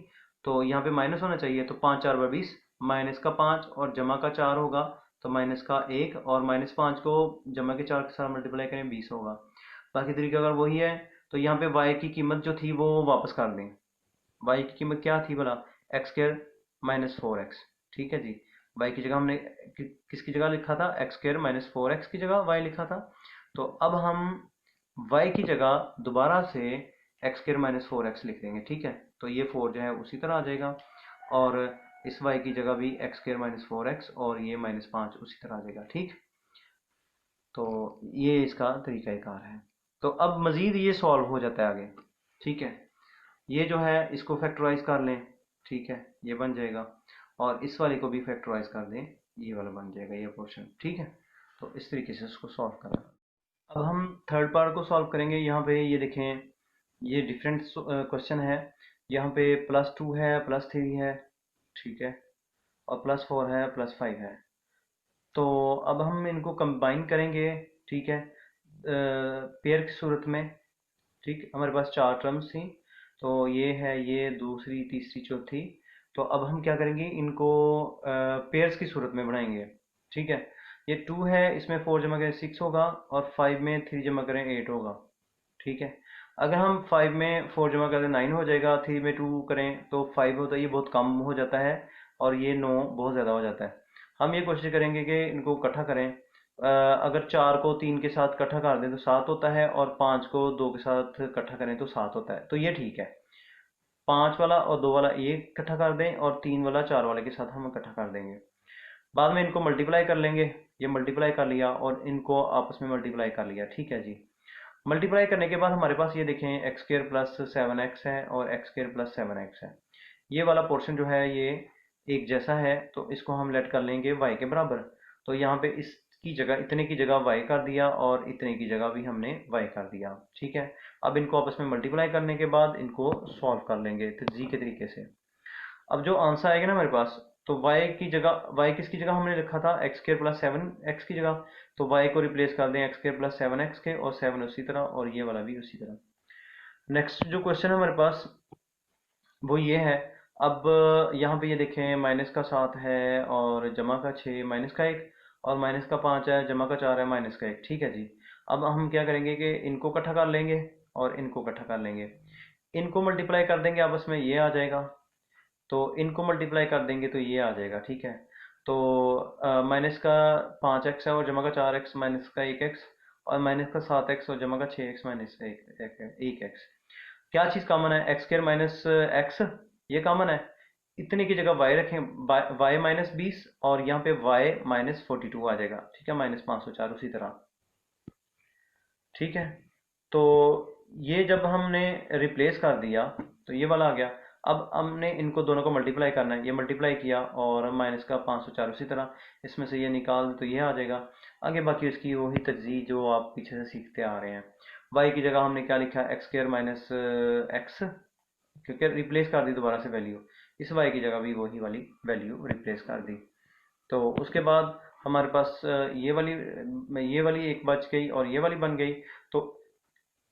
तो यहाँ पे माइनस होना चाहिए, तो 5 4 × 20, माइनस का 5 और जमा का 4 होगा, तो माइनस का 1, और -5 को जमा के 4 के साथ मल्टीप्लाई करें 20 होगा। बाकी तरीका अगर वही है, तो यहाँ पे y की कीमत जो थी वो वापस कर दें। y की कीमत क्या थी भला, एक्स स्क्र -4x। ठीक है जी, y की जगह हमने किसकी जगह लिखा था, एक्स स्क्र -4x की जगह y लिखा था। तो अब हम y की जगह दोबारा से एक्स स्क्र -4x लिख देंगे। ठीक है, तो ये 4 जो है उसी तरह आ जाएगा, और इस y की जगह भी एक्स स्क्र -4x, और ये -5 उसी तरह आ जाएगा। ठीक, तो ये इसका तरीकाकार है। तो अब मज़ीद ये सॉल्व हो जाता है आगे। ठीक है, ये जो है इसको फैक्टराइज कर लें, ठीक है, ये बन जाएगा, और इस वाले को भी फैक्टराइज कर दें, ये वाला बन जाएगा ये पोर्शन। ठीक है, तो इस तरीके से इसको सॉल्व करना। अब हम थर्ड पार्ट को सॉल्व करेंगे। यहाँ पे ये देखें, ये डिफरेंट क्वेश्चन है। यहाँ पे +2 है, +3 है, ठीक है, और +4 है, +5 है। तो अब हम इनको कंबाइन करेंगे, ठीक है, पेयर की सूरत में। ठीक, हमारे पास 4 टर्म्स थी, तो ये है, ये दूसरी, तीसरी, चौथी। तो अब हम क्या करेंगे, इनको पेयर्स की सूरत में बनाएंगे। ठीक है, ये 2 है, इसमें 4 जमा करें 6 होगा, और 5 में 3 जमा करें 8 होगा। ठीक है। अगर हम 5 में 4 जमा कर दें 9 हो जाएगा, 3 में 2 करें तो 5 होता है, ये बहुत कम हो जाता है, और ये 9 बहुत ज़्यादा हो जाता है। हम ये कोशिश करेंगे कि इनको इकट्ठा करें। अगर 4 को 3 के साथ इकट्ठा कर दें तो 7 होता है, और 5 को 2 के साथ इकट्ठा करें तो 7 होता है, तो ये ठीक है। 5 वाला और 2 वाला ये इकट्ठा कर दें, और 3 वाला 4 वाले के साथ हम इकट्ठा कर देंगे। बाद में इनको मल्टीप्लाई कर लेंगे। ये मल्टीप्लाई कर लिया और इनको आपस में मल्टीप्लाई कर लिया, ठीक है जी। मल्टीप्लाई करने के बाद हमारे पास ये देखें एक्स स्क्र प्लस 7x है और एक्स स्क्र प्लस 7x है। ये वाला पोर्शन जो है ये एक जैसा है, तो इसको हम लेट कर लेंगे y के बराबर। तो यहाँ पे इसकी जगह, इतने की जगह y कर दिया, और इतने की जगह भी हमने y कर दिया, ठीक है। अब इनको आपस में मल्टीप्लाई करने के बाद इनको सॉल्व कर लेंगे जी के तरीके से। अब जो आंसर आएगा ना हमारे पास, तो y की जगह, y किसकी जगह हमने लिखा था, एक्स स्क्र प्लस 7x की जगह, तो y को रिप्लेस कर दें एक्स स्क्र प्लस 7x के, और 7 उसी तरह, और ये वाला भी उसी तरह। नेक्स्ट जो क्वेश्चन है हमारे पास वो ये है। अब यहाँ पे ये देखें माइनस का 7 है, और जमा का 6, माइनस का 1, और माइनस का 5 है, जमा का 4 है, माइनस का 1, ठीक है जी। अब हम क्या करेंगे कि इनको इकट्ठा कर लेंगे और इनको इकट्ठा कर लेंगे। इनको मल्टीप्लाई कर देंगे आपस में, ये आ जाएगा। तो इनको मल्टीप्लाई कर देंगे तो ये आ जाएगा, ठीक है। तो माइनस का 5x है और जमा का 4x, माइनस का 1x, और माइनस का 7x और जमा का 6x, माइनस का 1x। क्या चीज़ कॉमन है, एक्स स्क्र माइनस एक्स, ये कॉमन है। इतने की जगह y रखें, y माइनस 20, और यहाँ पे y माइनस 42 आ जाएगा, ठीक है, माइनस 504 उसी तरह, ठीक है। तो ये जब हमने रिप्लेस कर दिया तो ये वाला आ गया। अब हमने इनको दोनों को मल्टीप्लाई करना है, ये मल्टीप्लाई किया, और माइनस का 504 उसी तरह, इसमें से ये निकाल दे तो ये आ जाएगा। आगे बाकी इसकी वही तजदीद जो आप पीछे से सीखते आ रहे हैं। y की जगह हमने क्या लिखा, एक्स स्क्र माइनस एक्स, क्योंकि रिप्लेस कर दी दोबारा से वैल्यू, इस y की जगह भी वही वाली वैल्यू रिप्लेस कर दी। तो उसके बाद हमारे पास ये वाली एक बच गई और ये वाली बन गई। तो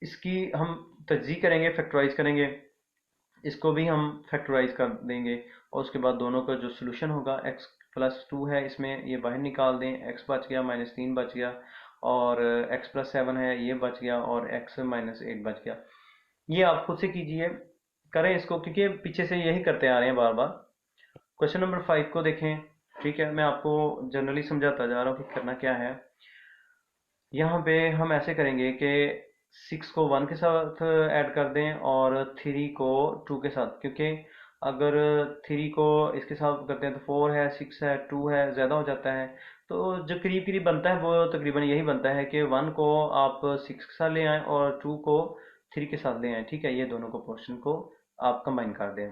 इसकी हम तज्ज़ीह करेंगे, फैक्टराइज करेंगे, इसको भी हम फैक्टराइज कर देंगे, और उसके बाद दोनों का जो सोल्यूशन होगा, x प्लस 2 है, इसमें ये बाहर निकाल दें, x बच गया, माइनस 3 बच गया, और x प्लस 7 है, ये बच गया, और x माइनस 8 बच गया। ये आप खुद से कीजिए, करें इसको, क्योंकि पीछे से यही करते आ रहे हैं बार बार। क्वेश्चन नंबर 5 को देखें, ठीक है, मैं आपको जनरली समझाता जा रहा हूँ कि करना क्या है। यहाँ पे हम ऐसे करेंगे कि 6 को 1 के साथ ऐड कर दें, और 3 को 2 के साथ, क्योंकि अगर 3 को इसके साथ करते हैं तो 4 है, 6 है, 2 है, ज़्यादा हो जाता है। तो जो करीब करीब बनता है वो तकरीबन यही बनता है कि 1 को आप 6 के साथ ले आएँ, और 2 को 3 के साथ ले आएँ, ठीक है। ये दोनों को पोर्शन को आप कंबाइन कर दें,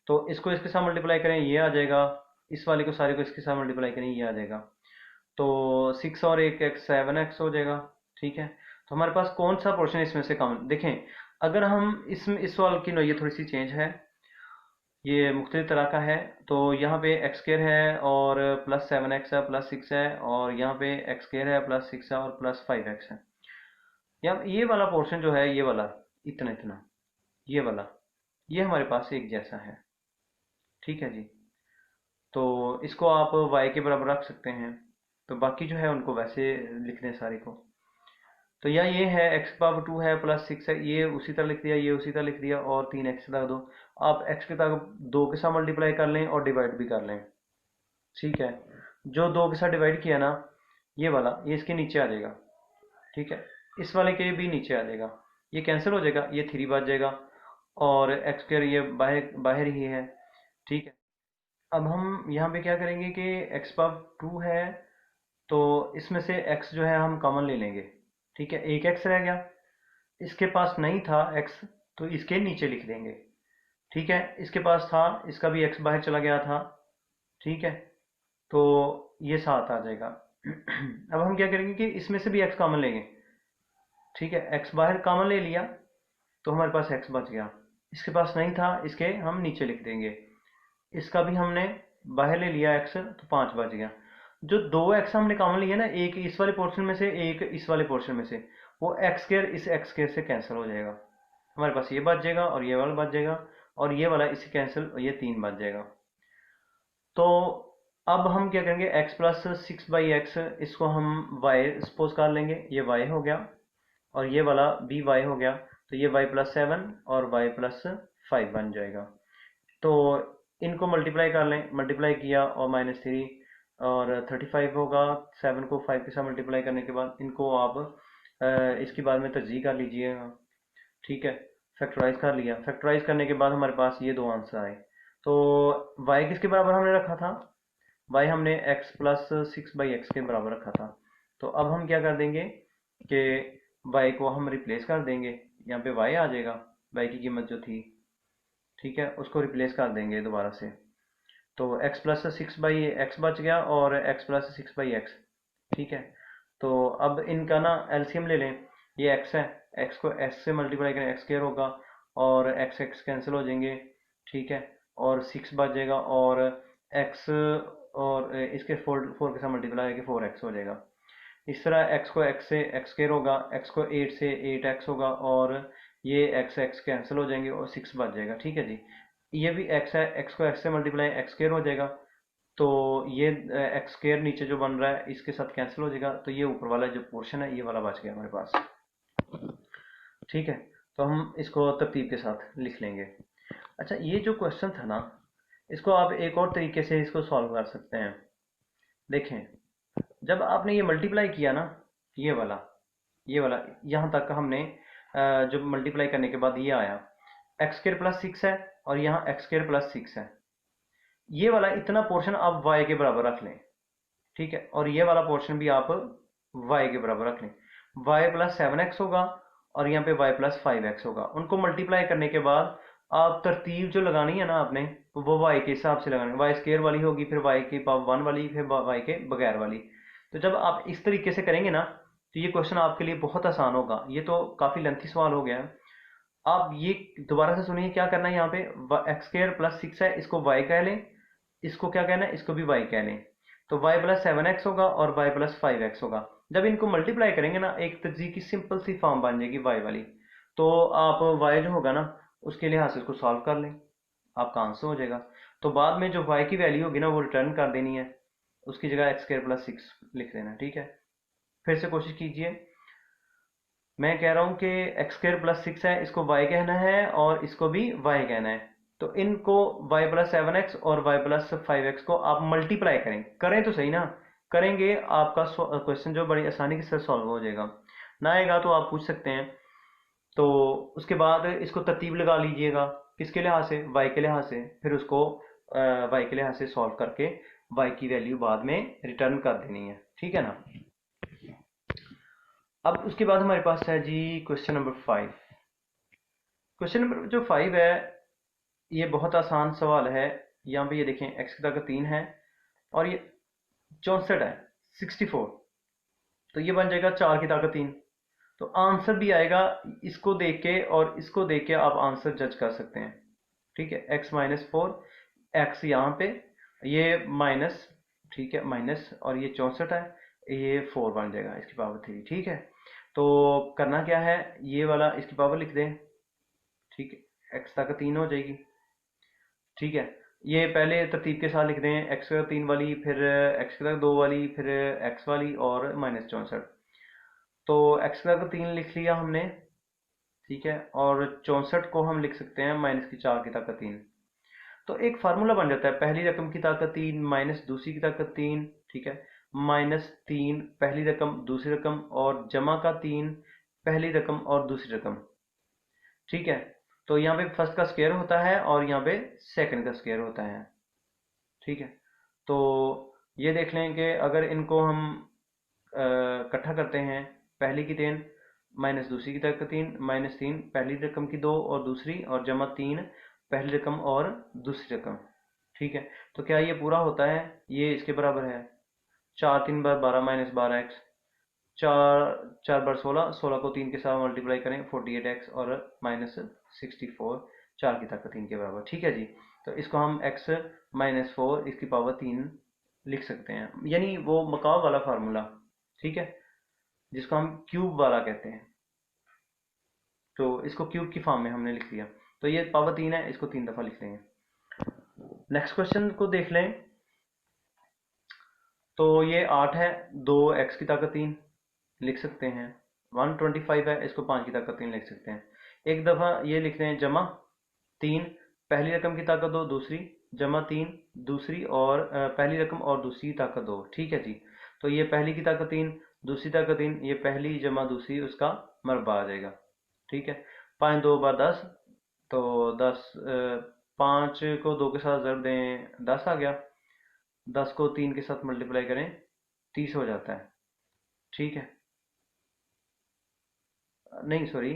तो इसको इसके साथ मल्टीप्लाई करें, ये आ जाएगा। इस वाले को सारे को इसके साथ मल्टीप्लाई करें, ये आ जाएगा। तो 6 और 1x 7x हो जाएगा, ठीक है। तो हमारे पास कौन सा पोर्शन इसमें से कॉमन, देखें, अगर हम इस वाल की नोइयत थोड़ी सी चेंज है, ये मुख्तलिफ तरह का है। तो यहाँ पे एक्स स्क्र है और प्लस 7x है, प्लस 6 है, और यहाँ पे एक्स स्क्र है, प्लस 6 है, और प्लस 5x है। यहाँ ये वाला पोर्शन जो है, ये वाला इतना इतना, ये वाला, ये हमारे पास एक जैसा है, ठीक है जी। तो इसको आप y के बराबर रख सकते हैं, तो बाकी जो है उनको वैसे लिख दें सारे को। तो या ये है x पावर 2 है, प्लस 6 है, ये उसी तरह लिख दिया, ये उसी तरह लिख दिया, और 3x लगा दो। आप x के साथ 2 के साथ मल्टीप्लाई कर लें और डिवाइड भी कर लें, ठीक है। जो 2 के साथ डिवाइड किया ना, ये वाला, ये इसके नीचे आ जाएगा, ठीक है। इस वाले के भी नीचे आ जाएगा, ये कैंसिल हो जाएगा, ये 3 बच जाएगा, और एक्स स्क्र ये बाहर बाहर ही है, ठीक है। अब हम यहाँ पे क्या करेंगे कि x पावर 2 है, तो इसमें से x जो है हम कॉमन ले लेंगे, ठीक है। एक x रह गया, इसके पास नहीं था x, तो इसके नीचे लिख देंगे, ठीक है। इसके पास था, इसका भी x बाहर चला गया था, ठीक है। तो ये 7 आ जाएगा। अब हम क्या करेंगे कि इसमें से भी x कॉमन लेंगे, ठीक है। x बाहर कॉमन ले लिया, तो हमारे पास x बच गया। इसके पास नहीं था, इसके हम नीचे लिख देंगे। इसका भी हमने बाहर ले लिया x, तो 5 बच गया। जो 2x हमने कॉमन लिया ना, एक इस वाले पोर्शन में से, एक इस वाले पोर्शन में से, वो एक्स स्क्र इस एक्स स्क्र से कैंसिल हो जाएगा। हमारे पास ये बच जाएगा, और ये वाला बच जाएगा, और ये वाला इससे कैंसिल, और ये 3 बच जाएगा। तो अब हम क्या करेंगे, x प्लस 6 बाई एक्स, इसको हम y सपोज कर लेंगे, ये y हो गया, और ये वाला बी वाई हो गया, तो ये y+7 और y+5 बन जाएगा। तो इनको मल्टीप्लाई कर लें, मल्टीप्लाई किया और -3 और 35 होगा। 7 को 5 के साथ मल्टीप्लाई करने के बाद इनको आप इसके बाद में तर्जीह कर लीजिएगा, ठीक है। फैक्टराइज कर लिया, फैक्टराइज करने के बाद हमारे पास ये दो आंसर आए। तो y किसके बराबर हमने रखा था? y हमने x+6/x के बराबर रखा था। तो अब हम क्या कर देंगे कि y को हम रिप्लेस कर देंगे, यहाँ पे y आ जाएगा, y की कीमत जो थी, ठीक है, उसको रिप्लेस कर देंगे दोबारा से। तो x+6/x बच गया और x+6/x, ठीक है। तो अब इनका ना एलसीएम ले लें। ये x है, x को s से मल्टीप्लाई करें, x स्क्वायर होगा और x कैंसिल हो जाएंगे, ठीक है, और 6 बच जाएगा और x और इसके 4 के साथ मल्टीप्लाई करके 4x हो जाएगा। इस तरह x को x से x स्क्वायर होगा, x को 8 से 8x होगा और ये x कैंसिल हो जाएंगे और 6 बच जाएगा, ठीक है जी। ये भी x है, x को x से मल्टीप्लाई x स्क्वायर हो जाएगा, तो ये एक्स स्क्वायर नीचे जो बन रहा है इसके साथ कैंसिल हो जाएगा, तो ये ऊपर वाला जो पोर्शन है ये वाला बच गया हमारे पास, ठीक है। तो हम इसको तरतीब के साथ लिख लेंगे। अच्छा, ये जो क्वेश्चन था ना, इसको आप एक और तरीके से इसको सॉल्व कर सकते हैं। देखें, जब आपने ये मल्टीप्लाई किया ना, ये वाला ये वाला यहाँ तक हमने जो मल्टीप्लाई करने के बाद ये आया, x² + 6 है और यहाँ x² + 6 है। ये वाला इतना पोर्शन आप y के बराबर रख लें, ठीक है, और ये वाला पोर्शन भी आप y के बराबर रख लें। y+7x होगा और यहाँ पे y+5x होगा। उनको मल्टीप्लाई करने के बाद आप तरतीब जो लगानी है ना आपने, वो y के हिसाब से लगानी, y स्क्वायर वाली होगी, फिर y की पावर 1 वाली, फिर y के बगैर वाली। तो जब आप इस तरीके से करेंगे ना, तो ये क्वेश्चन आपके लिए बहुत आसान होगा। ये तो काफ़ी लेंथी सवाल हो गया है। आप ये दोबारा से सुनिए, क्या करना है यहाँ पे, x² + 6 है, इसको y कह लें, इसको क्या कहना है, इसको भी y कह लें। तो y+7x होगा और y+5x होगा। जब इनको मल्टीप्लाई करेंगे ना, एक तरजीह की सिंपल सी फॉर्म बन जाएगी y वाली। तो आप y जो होगा ना, उसके लिहाज से इसको सॉल्व कर लें, आपका आंसर हो जाएगा। तो बाद में जो y की वैल्यू होगी ना, वो रिटर्न कर देनी है, उसकी जगह x² + 6 लिख देना, ठीक है। फिर से कोशिश कीजिए। मैं कह रहा हूँ कि x² + 6 है, इसको y कहना है और इसको भी y कहना है। तो इनको y+7x और y+5x को आप मल्टीप्लाई करें, करें तो सही ना, करेंगे आपका क्वेश्चन जो बड़ी आसानी के साथ सॉल्व हो जाएगा। ना आएगा तो आप पूछ सकते हैं। तो उसके बाद इसको तरतीब लगा लीजिएगा, किसके लिहाज से, y के लिहाज से, फिर उसको y के लिहाज से सॉल्व करके y की वैल्यू बाद में रिटर्न कर देनी है, ठीक है ना। अब उसके बाद हमारे पास है जी क्वेश्चन नंबर 5। क्वेश्चन नंबर जो 5 है, ये बहुत आसान सवाल है। यहाँ पे ये देखें, x की ताकत 3 है और ये 64 है, 64। तो ये बन जाएगा 4 की ताकत 3। तो आंसर भी आएगा, इसको देख के और इसको देख के आप आंसर जज कर सकते हैं, ठीक है। x-4, x यहाँ पे, ये माइनस, ठीक है, माइनस, और ये 64 है, ये 4 बन जाएगा इसकी पावर 3, ठीक है। तो करना क्या है, ये वाला इसकी पावर लिख दें, ठीक है, x ताकत 3 हो जाएगी, ठीक है। ये पहले तरतीब के साथ लिख दें, x की ताकत 3 वाली, फिर x की ताकत 2 वाली, फिर x वाली और -64। तो x की ताकत 3 लिख लिया हमने, ठीक है, और 64 को हम लिख सकते हैं -4 की ताकत 3। तो एक फार्मूला बन जाता है, पहली रकम की ताकत 3 माइनस दूसरी की ताकत 3, ठीक है, -3 पहली रकम दूसरी रकम और जमा का 3 पहली रकम और दूसरी रकम, ठीक है। तो यहाँ पे फर्स्ट का स्क्वायर होता है और यहाँ पे सेकंड का स्क्वायर होता है, ठीक है। तो ये देख लें कि अगर इनको हम इकट्ठा करते हैं, पहली की 3 माइनस दूसरी की ताकत 3, -3 पहली रकम की 2 और दूसरी, और जमा 3 पहली रकम और दूसरी रकम, ठीक है। तो क्या ये पूरा होता है, ये इसके बराबर है, 4×3 = 12 -12x, 4×4 = 16, 16 को 3 के साथ मल्टीप्लाई करें 48x और -64, 4 की ताकत 3 के बराबर, ठीक है जी। तो इसको हम x-4 इसकी पावर 3 लिख सकते हैं, यानी वो मकाव वाला फार्मूला, ठीक है, जिसको हम क्यूब वाला कहते हैं। तो इसको क्यूब की फॉर्म में हमने लिख दिया। तो ये पावर 3 है, इसको 3 दफा लिख देंगे। नेक्स्ट क्वेश्चन को देख लें। तो ये 8 है, 2x की ताकत 3 लिख सकते हैं, 125 है, इसको 5 की ताकत 3 लिख सकते हैं। एक दफ़ा ये लिखते हैं जमा 3, पहली रकम की ताकत 2, दूसरी जमा 3 दूसरी, और पहली रकम और दूसरी ताकत 2। ठीक है जी। तो ये पहली की ताकत 3, दूसरी ताकत 3, ये पहली जमा दूसरी उसका मरबा आ जाएगा। ठीक है। 5 2 बार 10, तो 10, 5 को 2 के साथ ज़रब दें 10 आ गया, 10 को 3 के साथ मल्टीप्लाई करें 30 हो जाता है। ठीक है, नहीं सॉरी,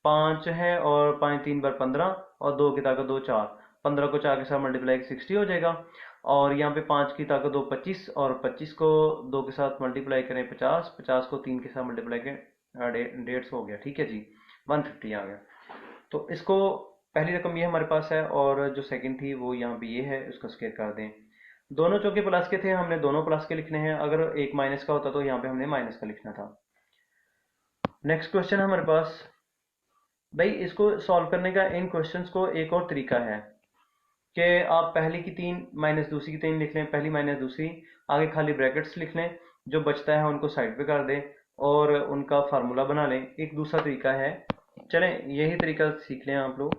5 है और 5 3 बार 15, और 2 की ताकत 2 4, 15 को 4 के साथ मल्टीप्लाई 60 हो जाएगा। और यहाँ पे 5 की ताकत 2 25, और 25 को 2 के साथ मल्टीप्लाई करें 50, 50 को 3 के साथ मल्टीप्लाई करें 150 हो गया। ठीक है जी, 150 आ गया। तो इसको पहली रकम ये हमारे पास है, और जो सेकंड थी वो यहाँ पे ये है, उसको स्केयर कर दें। दोनों चौके प्लस के थे, हमने दोनों प्लस के लिखने हैं। अगर एक माइनस का होता तो यहाँ पे हमने माइनस का लिखना था। नेक्स्ट क्वेश्चन है हमारे पास। भाई इसको सॉल्व करने का इन क्वेश्चंस को एक और तरीका है कि आप पहली की 3 माइनस दूसरी की 3 लिख लें, पहली माइनस दूसरी, आगे खाली ब्रैकेट्स लिख लें, जो बचता है उनको साइड पे कर दें और उनका फार्मूला बना लें। एक दूसरा तरीका है, चलें यही तरीका सीख लें आप लोग।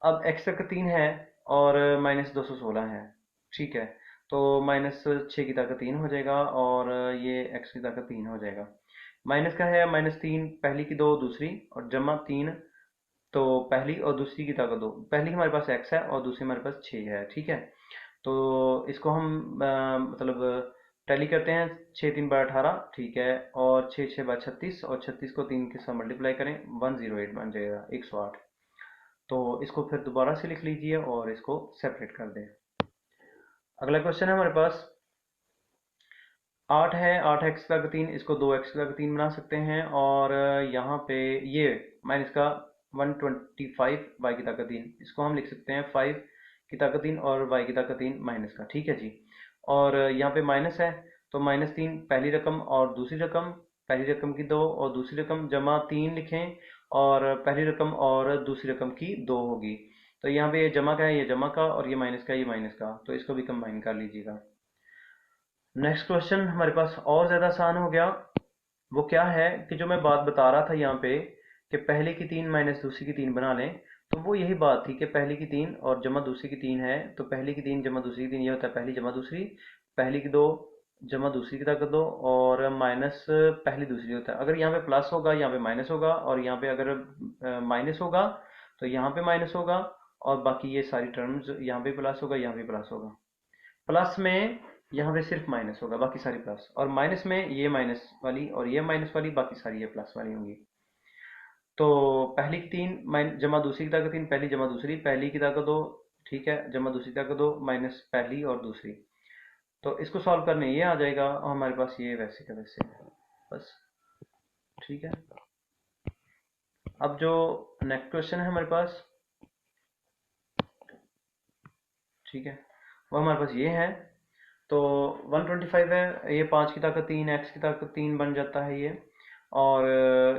अब एक्स तक 3 है और माइनस 216 है। ठीक है, तो माइनस 6 की ताकत 3 हो जाएगा, और ये एक्स की ताकत 3 हो जाएगा। माइनस का है -3, पहली की 2 दूसरी, और जमा 3, तो पहली और दूसरी की ताकत 2, पहली हमारे पास x है और दूसरी हमारे पास 6 है। ठीक है, तो इसको हम मतलब टैली करते हैं। 6 3 बार 18, ठीक है, और 6 6 बार 36, और 36 को 3 के साथ मल्टीप्लाई करें 108 बन जाएगा, 108। तो इसको फिर दोबारा से लिख लीजिए और इसको सेपरेट कर दें। अगला क्वेश्चन है हमारे पास 8 है, 8x का 3, इसको 2x का 3 बना सकते हैं, और यहाँ पे ये माइनस का 125 y की ताकत 3, इसको हम लिख सकते हैं 5 की ताकत 3 और y की ताकत 3 माइनस का। ठीक है जी। और यहाँ पे माइनस है, तो -3 पहली रकम और दूसरी रकम, पहली रकम की 2 और दूसरी रकम, जमा 3 लिखें, और पहली रकम और दूसरी रकम की 2 होगी। तो यहाँ पे ये जमा का है, ये जमा का, और ये माइनस का, ये माइनस का, तो इसको भी कंबाइन कर लीजिएगा। नेक्स्ट क्वेश्चन हमारे पास और ज़्यादा आसान हो गया। वो क्या है कि जो मैं बात बता रहा था यहाँ पे कि पहले की 3 माइनस दूसरी की 3 बना लें, तो वो यही बात थी कि पहली की 3 और जमा दूसरी की 3 है, तो पहली की 3 जमा दूसरी की 3 ये होता है पहली जमा दूसरी, पहली की 2 जमा दूसरी की ताकत 2, और माइनस पहली दूसरी होता है। अगर यहाँ पे प्लस होगा यहाँ पे माइनस होगा, और यहाँ पे अगर माइनस होगा तो यहाँ पे माइनस होगा, और बाकी ये सारी टर्म्स यहाँ पे प्लस होगा, यहाँ पे प्लस होगा। प्लस में यहाँ पे सिर्फ माइनस होगा, बाकी सारी प्लस, और माइनस में ये माइनस वाली और ये माइनस वाली, बाकी सारी ये प्लस वाली होंगी। तो पहली की 3 जमा दूसरी की ताकत 3, पहली जमा दूसरी, पहली की ताकत 2, ठीक है, जमा दूसरी ताकत 2 माइनस पहली और दूसरी। तो इसको सॉल्व करने ये आ जाएगा, और हमारे पास ये वैसे का वैसे है बस। ठीक है, अब जो नेक्स्ट क्वेश्चन है हमारे पास, ठीक है, वो हमारे पास ये है। तो 125 है, ये 5 की ताकत 3, एक्स की ताकत 3 बन जाता है ये, और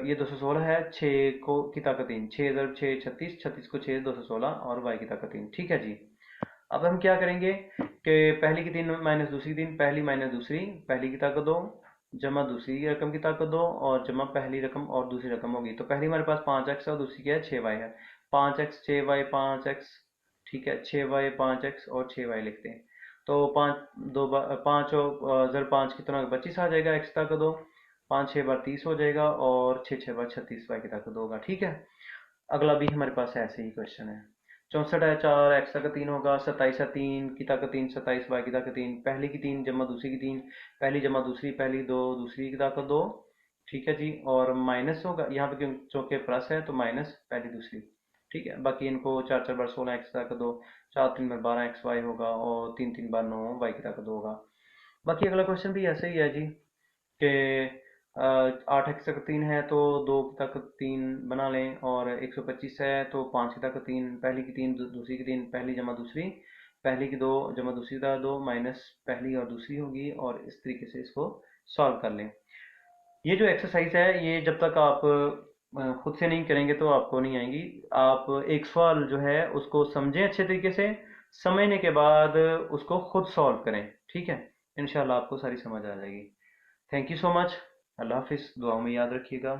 ये 216 है, 6 को की ताकत 3, 6 ज़रब 6 36, 36 को 6 216, और y की ताकत 3। ठीक है जी। अब हम क्या करेंगे कि पहली की 3 माइनस दूसरी की 3, पहली माइनस दूसरी, पहली की ताकत 2 जमा दूसरी रकम की ताकत 2, और जमा पहली रकम और दूसरी रकम होगी। तो पहली हमारे पास 5x है और दूसरी क्या है 6y है। 5x 6y 5x, ठीक है, 6y 5x और 6y लिखते हैं। तो 5 और ज़र 5 की तरह 25 आ जाएगा, x ताकत 2, 5 6 बार 30 हो जाएगा, और 6 6 बार 36 y की ताकत 2 होगा। ठीक है, अगला भी हमारे पास ऐसे ही क्वेश्चन है। 64 है, 4 एक्स ताकत 3 होगा, 27 है, 3 की ताकत 3, 27 वाई की ताकत 3, पहली की 3 जमा दूसरी की 3, पहली जमा दूसरी, पहली 2 दूसरी की ताकत 2। ठीक है जी, और माइनस होगा यहाँ पे क्यों, चौके प्लस है तो माइनस पहली दूसरी। ठीक है, बाकी इनको 4 4 बार 16 एक्स ताकत 2, 4 3 बार 12 एक्स वाई होगा, और 3 3 बार 9 वाई की ताकत 2 होगा। बाकी अगला क्वेश्चन भी ऐसे ही है जी कि 8x तक 3 है तो 2 की ताकत 3 बना लें, और 125 है तो 5 की ताकत 3, पहली की 3 दूसरी की 3, पहली जमा दूसरी, पहली की 2 जमा दूसरी का 2 माइनस पहली और दूसरी होगी, और इस तरीके से इसको सॉल्व कर लें। ये जो एक्सरसाइज है ये जब तक आप खुद से नहीं करेंगे तो आपको नहीं आएंगी। आप एक सवाल जो है उसको समझें अच्छे तरीके से, समझने के बाद उसको खुद सॉल्व करें। ठीक है, इंशाल्लाह आपको सारी समझ आ जाएगी। Thank you so much. अल्लाह हाफिज़, दुआओं में याद रखिएगा।